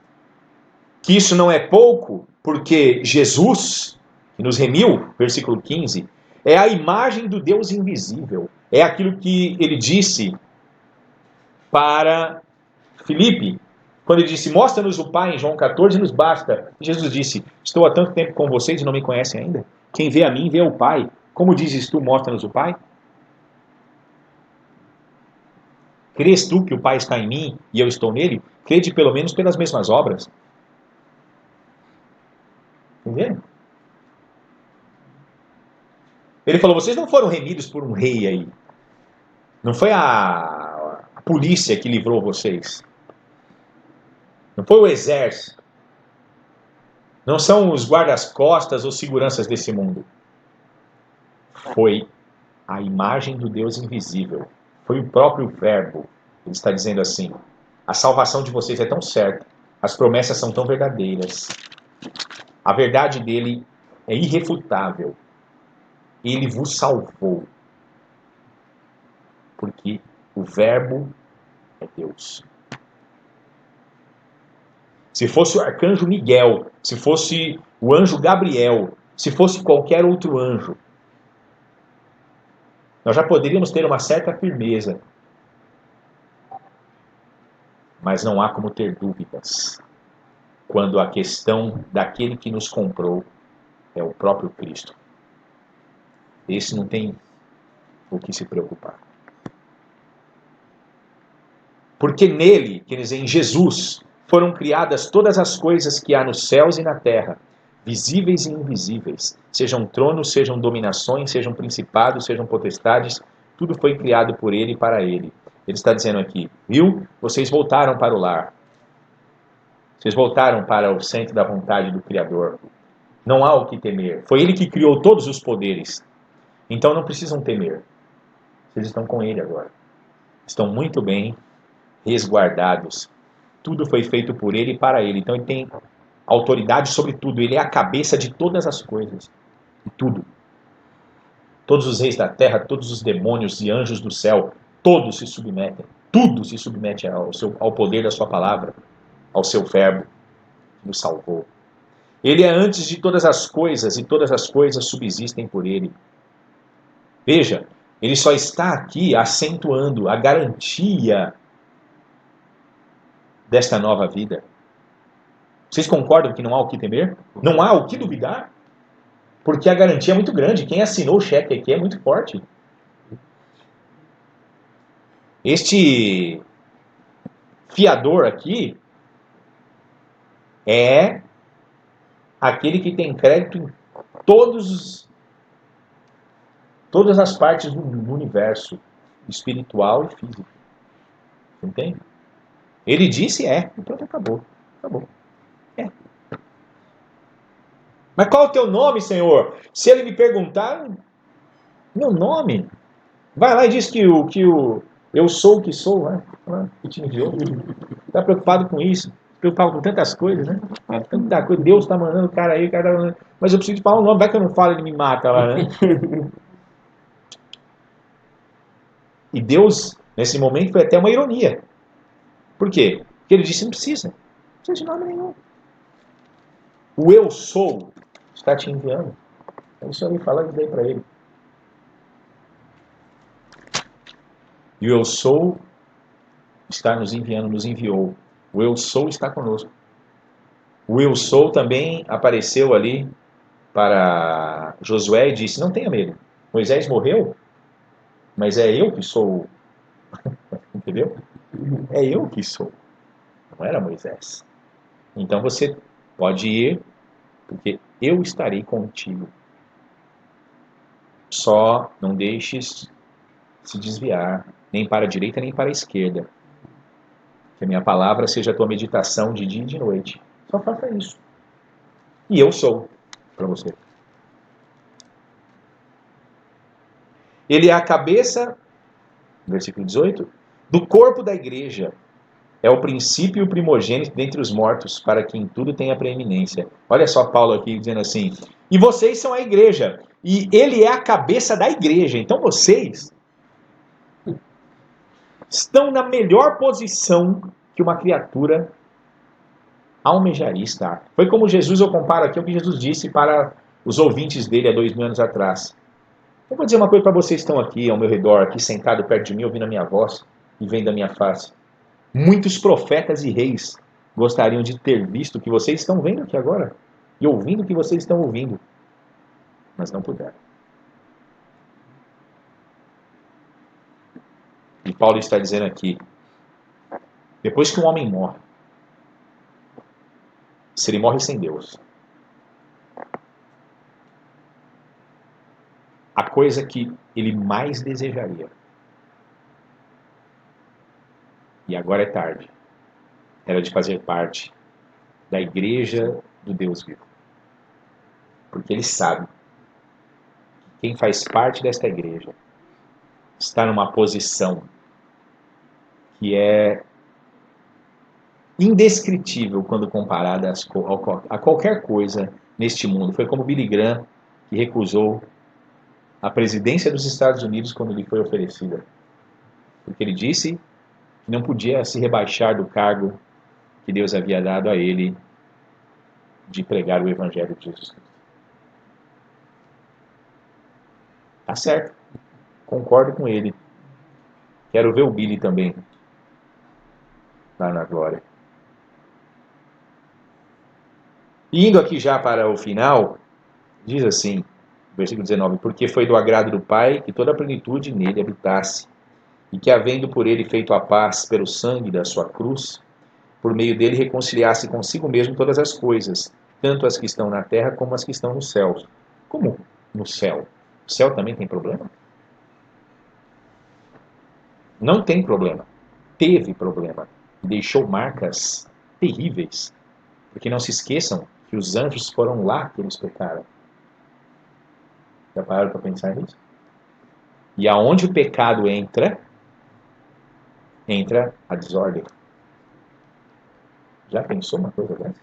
que isso não é pouco, porque Jesus, que nos remiu, versículo 15, é a imagem do Deus invisível. É aquilo que ele disse para Filipe, quando ele disse, mostra-nos o Pai, em João 14, nos basta. Jesus disse, estou há tanto tempo com vocês e não me conhecem ainda? Quem vê a mim, vê o Pai. Como dizes tu, mostra-nos o Pai? Crês tu que o Pai está em mim e eu estou nele? Crede pelo menos pelas mesmas obras. Entendeu? Ele falou, vocês não foram remidos por um rei aí. Não foi a polícia que livrou vocês. Não foi o exército. Não são os guardas-costas ou seguranças desse mundo. Foi a imagem do Deus invisível. Foi o próprio Verbo. Ele está dizendo assim: a salvação de vocês é tão certa, as promessas são tão verdadeiras, a verdade dele é irrefutável. Ele vos salvou, porque o Verbo é Deus. Se fosse o arcanjo Miguel, se fosse o anjo Gabriel, se fosse qualquer outro anjo, nós já poderíamos ter uma certa firmeza. Mas não há como ter dúvidas quando a questão daquele que nos comprou é o próprio Cristo. Esse não tem o que se preocupar. Porque nele, quer dizer, em Jesus, foram criadas todas as coisas que há nos céus e na terra, visíveis e invisíveis, sejam tronos, sejam dominações, sejam principados, sejam potestades, tudo foi criado por ele e para ele. Ele está dizendo aqui, viu? Vocês voltaram para o lar. Vocês voltaram para o centro da vontade do Criador. Não há o que temer. Foi ele que criou todos os poderes. Então não precisam temer. Vocês estão com ele agora. Estão muito bem resguardados. Tudo foi feito por ele e para ele. Então ele tem autoridade sobre tudo. Ele é a cabeça de todas as coisas. De tudo. Todos os reis da terra, todos os demônios e anjos do céu, todos se submetem. Tudo se submete ao poder da sua palavra, ao seu verbo que nos salvou. Ele é antes de todas as coisas e todas as coisas subsistem por ele. Veja, ele só está aqui acentuando a garantia desta nova vida. Vocês concordam que não há o que temer? Não há o que duvidar? Porque a garantia é muito grande. Quem assinou o cheque aqui é muito forte. Este fiador aqui é aquele que tem crédito em todas as partes do universo, espiritual e físico. Entende? Ele disse e pronto, acabou. Acabou. É. Mas qual é o teu nome, Senhor? Se ele me perguntar, meu nome, vai lá e diz que eu sou o que sou, né? Que te enviou. Está preocupado com isso? Preocupado com tantas coisas, né? Tanta coisa. Deus está mandando o cara aí, mas eu preciso de falar o nome, vai que eu não falo, ele me mata lá, né? E Deus, nesse momento, foi até uma ironia. Por quê? Porque ele disse, não precisa de nome nenhum. O eu sou está te enviando. É isso aí, falando daí para ele. E o eu sou está nos enviando, nos enviou. O eu sou está conosco. O eu sou também apareceu ali para Josué e disse, não tenha medo. Moisés morreu, mas é eu que sou. Entendeu? É eu que sou. Não era Moisés. Então você pode ir, porque eu estarei contigo. Só não deixes se desviar, nem para a direita, nem para a esquerda. Que a minha palavra seja a tua meditação de dia e de noite. Só faça isso. E eu sou para você. Ele é a cabeça, versículo 18, do corpo da igreja. É o princípio e o primogênito dentre os mortos, para que em tudo tenha preeminência. Olha só Paulo aqui dizendo assim, e vocês são a igreja, e ele é a cabeça da igreja. Então vocês estão na melhor posição que uma criatura almejaria estar. Foi como Jesus, eu comparo aqui o que Jesus disse para os ouvintes dele há 2000 anos atrás. Eu vou dizer uma coisa para vocês que estão aqui ao meu redor, aqui sentado perto de mim, ouvindo a minha voz e vendo a minha face. Muitos profetas e reis gostariam de ter visto o que vocês estão vendo aqui agora e ouvindo o que vocês estão ouvindo, mas não puderam. E Paulo está dizendo aqui, depois que um homem morre, se ele morre sem Deus, a coisa que ele mais desejaria, e agora é tarde, era de fazer parte da igreja do Deus vivo. Porque ele sabe que quem faz parte desta igreja está numa posição que é indescritível quando comparada a qualquer coisa neste mundo. Foi como Billy Graham, que recusou a presidência dos Estados Unidos quando lhe foi oferecida. Porque ele disse que não podia se rebaixar do cargo que Deus havia dado a ele de pregar o Evangelho de Jesus Cristo. Tá certo. Concordo com ele. Quero ver o Billy também lá na glória. E indo aqui já para o final, diz assim, versículo 19: porque foi do agrado do Pai que toda a plenitude nele habitasse, e que, havendo por ele feito a paz pelo sangue da sua cruz, por meio dele reconciliasse consigo mesmo todas as coisas, tanto as que estão na terra como as que estão nos céus. Como no céu? O céu também tem problema? Não tem problema. Teve problema. Deixou marcas terríveis. Porque não se esqueçam que os anjos foram lá que eles pecaram. Já pararam para pensar nisso? E aonde o pecado entra a desordem. Já pensou uma coisa dessa?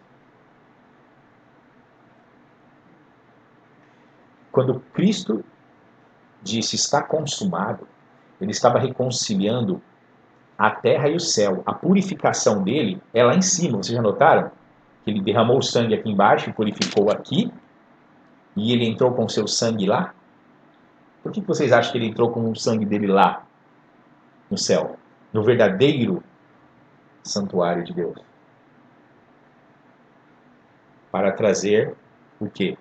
Quando Cristo disse está consumado, ele estava reconciliando a terra e o céu. A purificação dele é lá em cima. Vocês já notaram? Que ele derramou o sangue aqui embaixo e purificou aqui, e ele entrou com o seu sangue lá? Por que vocês acham que ele entrou com o sangue dele lá, no céu? No verdadeiro santuário de Deus? Para trazer o quê?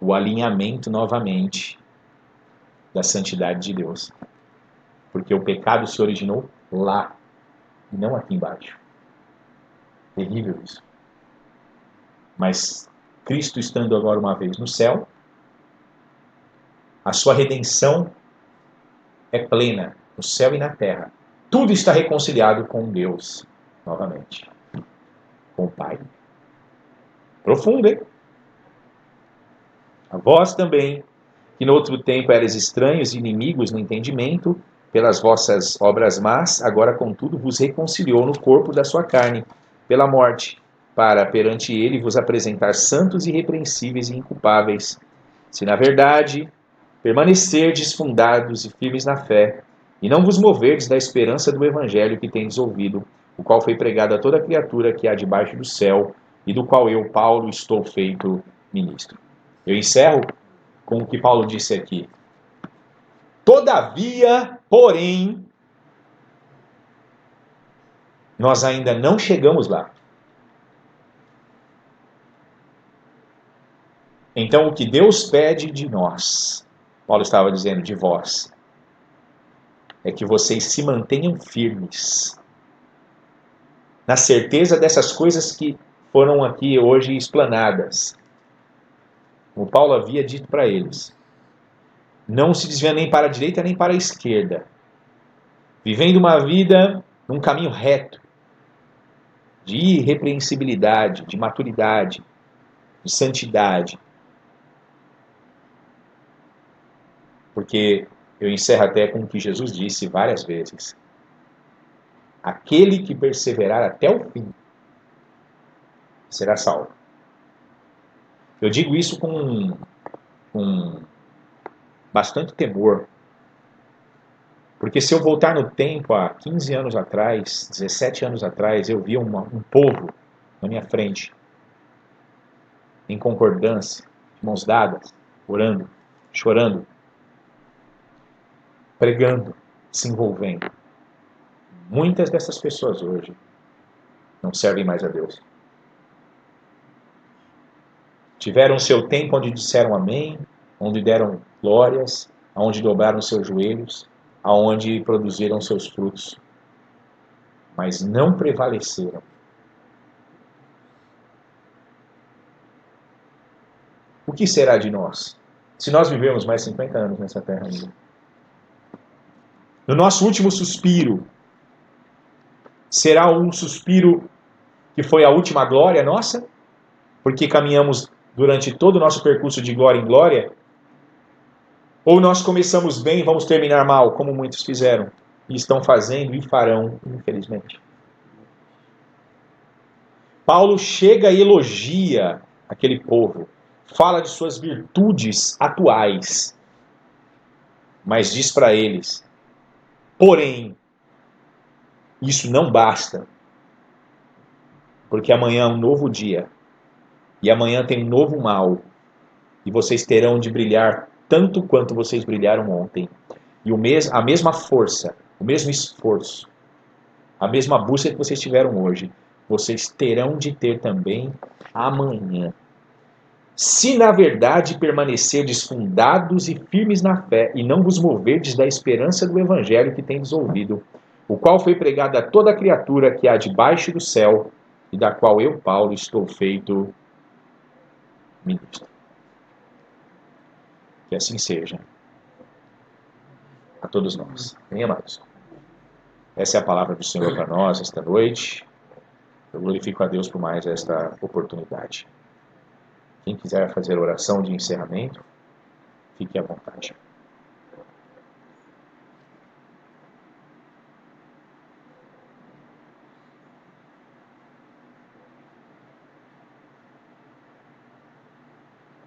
O alinhamento novamente da santidade de Deus. Porque o pecado se originou lá, e não aqui embaixo. Terrível isso. Mas Cristo estando agora uma vez no céu, a sua redenção é plena, no céu e na terra. Tudo está reconciliado com Deus, novamente. Com o Pai. Profundo, hein? A vós também, que no outro tempo eres estranhos e inimigos no entendimento, pelas vossas obras más, agora contudo vos reconciliou no corpo da sua carne, pela morte, para perante ele vos apresentar santos, irrepreensíveis e inculpáveis, se na verdade permanecerdes fundados e firmes na fé, e não vos moverdes da esperança do evangelho que tendes ouvido, o qual foi pregado a toda criatura que há debaixo do céu, e do qual eu, Paulo, estou feito ministro. Eu encerro com o que Paulo disse aqui. Todavia, porém, nós ainda não chegamos lá. Então, o que Deus pede de nós, Paulo estava dizendo de vós, é que vocês se mantenham firmes, na certeza dessas coisas que foram aqui hoje explanadas. Como Paulo havia dito para eles, não se desviando nem para a direita nem para a esquerda, vivendo uma vida num caminho reto, de irrepreensibilidade, de maturidade, de santidade. Porque eu encerro até com o que Jesus disse várias vezes. Aquele que perseverar até o fim será salvo. Eu digo isso com bastante temor. Porque se eu voltar no tempo, há 15 anos atrás, 17 anos atrás, eu via um povo na minha frente, em concordância, de mãos dadas, orando, chorando, pregando, se envolvendo. Muitas dessas pessoas hoje não servem mais a Deus. Tiveram seu tempo onde disseram amém, onde deram glórias, onde dobraram seus joelhos, aonde produziram seus frutos, mas não prevaleceram. O que será de nós, se nós vivemos mais 50 anos nessa terra ainda? No nosso último suspiro, será um suspiro que foi a última glória nossa? Porque caminhamos durante todo o nosso percurso de glória em glória, Ou nós começamos bem e vamos terminar mal, como muitos fizeram, e estão fazendo e farão, infelizmente. Paulo chega e elogia aquele povo, fala de suas virtudes atuais, mas diz para eles, porém, isso não basta, porque amanhã é um novo dia, e amanhã tem um novo mal, e vocês terão de brilhar tanto quanto vocês brilharam ontem. E a mesma força, o mesmo esforço, a mesma busca que vocês tiveram hoje, vocês terão de ter também amanhã. Se na verdade permanecerdes fundados e firmes na fé, e não vos moverdes da esperança do evangelho que tendes ouvido, o qual foi pregado a toda criatura que há debaixo do céu, e da qual eu, Paulo, estou feito ministro. Que assim seja a todos nós. Bem, amados. Essa é a palavra do Senhor para nós esta noite. Eu glorifico a Deus por mais esta oportunidade. Quem quiser fazer oração de encerramento, fique à vontade.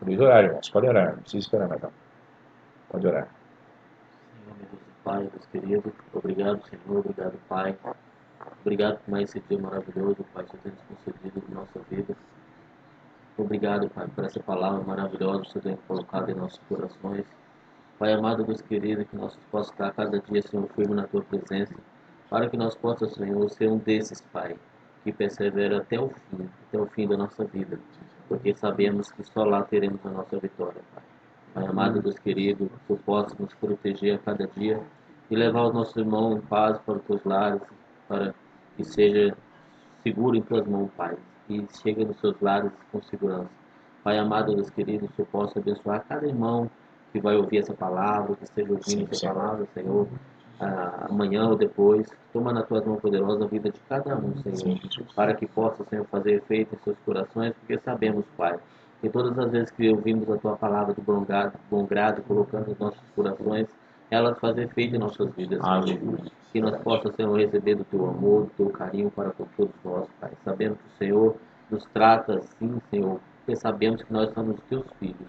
Podem orar, irmãos. Podem orar. Não precisa esperar mais não. Pode orar. Senhor, meu Deus e Pai, Deus querido, obrigado, Senhor, obrigado, Pai. Obrigado por mais esse dia maravilhoso, Pai, que você tem nos concedido na nossa vida. Obrigado, Pai, por essa palavra maravilhosa que você tem colocado em nossos corações. Pai amado, Deus querido, que nós possamos estar cada dia, Senhor, firme na Tua presença, para que nós possamos, Senhor, ser um desses, Pai, que persevera até o fim da nossa vida, porque sabemos que só lá teremos a nossa vitória, Pai. Pai amado, Deus querido, que Tu possas nos proteger a cada dia e levar os nossos irmãos em paz para os Teus lares, para que seja seguro em Tuas mãos, Pai, e chegue nos seus lares com segurança. Pai amado, Deus querido, que eu possa abençoar cada irmão que vai ouvir essa palavra, que esteja ouvindo essa palavra, Senhor, amanhã ou depois. Toma nas Tuas mãos poderosas a vida de cada um, Senhor, para que possa, Senhor, fazer efeito em seus corações, porque sabemos, Pai, que todas as vezes que ouvimos a Tua palavra de bom grado, colocando nos nossos corações, ela faz efeito em nossas vidas, Senhor. Que nós possamos, Senhor, receber do Teu amor, do Teu carinho para com todos nós, Pai. Sabemos que o Senhor nos trata assim, Senhor, porque sabemos que nós somos Teus filhos.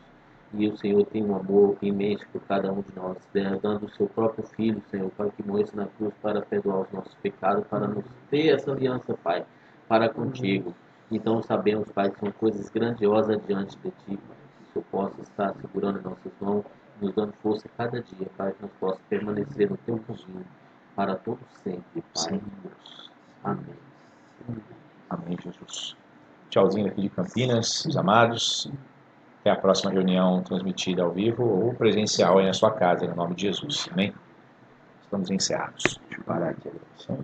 E o Senhor tem um amor imenso por cada um de nós, dando o Seu próprio Filho, Senhor, para que morresse na cruz para perdoar os nossos pecados, para nos ter essa aliança, Pai, para contigo. Então sabemos, Pai, que são coisas grandiosas diante de Ti, Pai. Que o Senhor possa estar segurando em nossas mãos, nos dando força cada dia, Pai, que nós possamos permanecer no Teu caminho para todo sempre, Pai. Amém. Amém, Jesus. Tchauzinho aqui de Campinas, os amados. Até a próxima reunião transmitida ao vivo ou presencial aí na sua casa, em nome de Jesus. Amém? Estamos encerrados. Deixa eu parar aqui a gravação.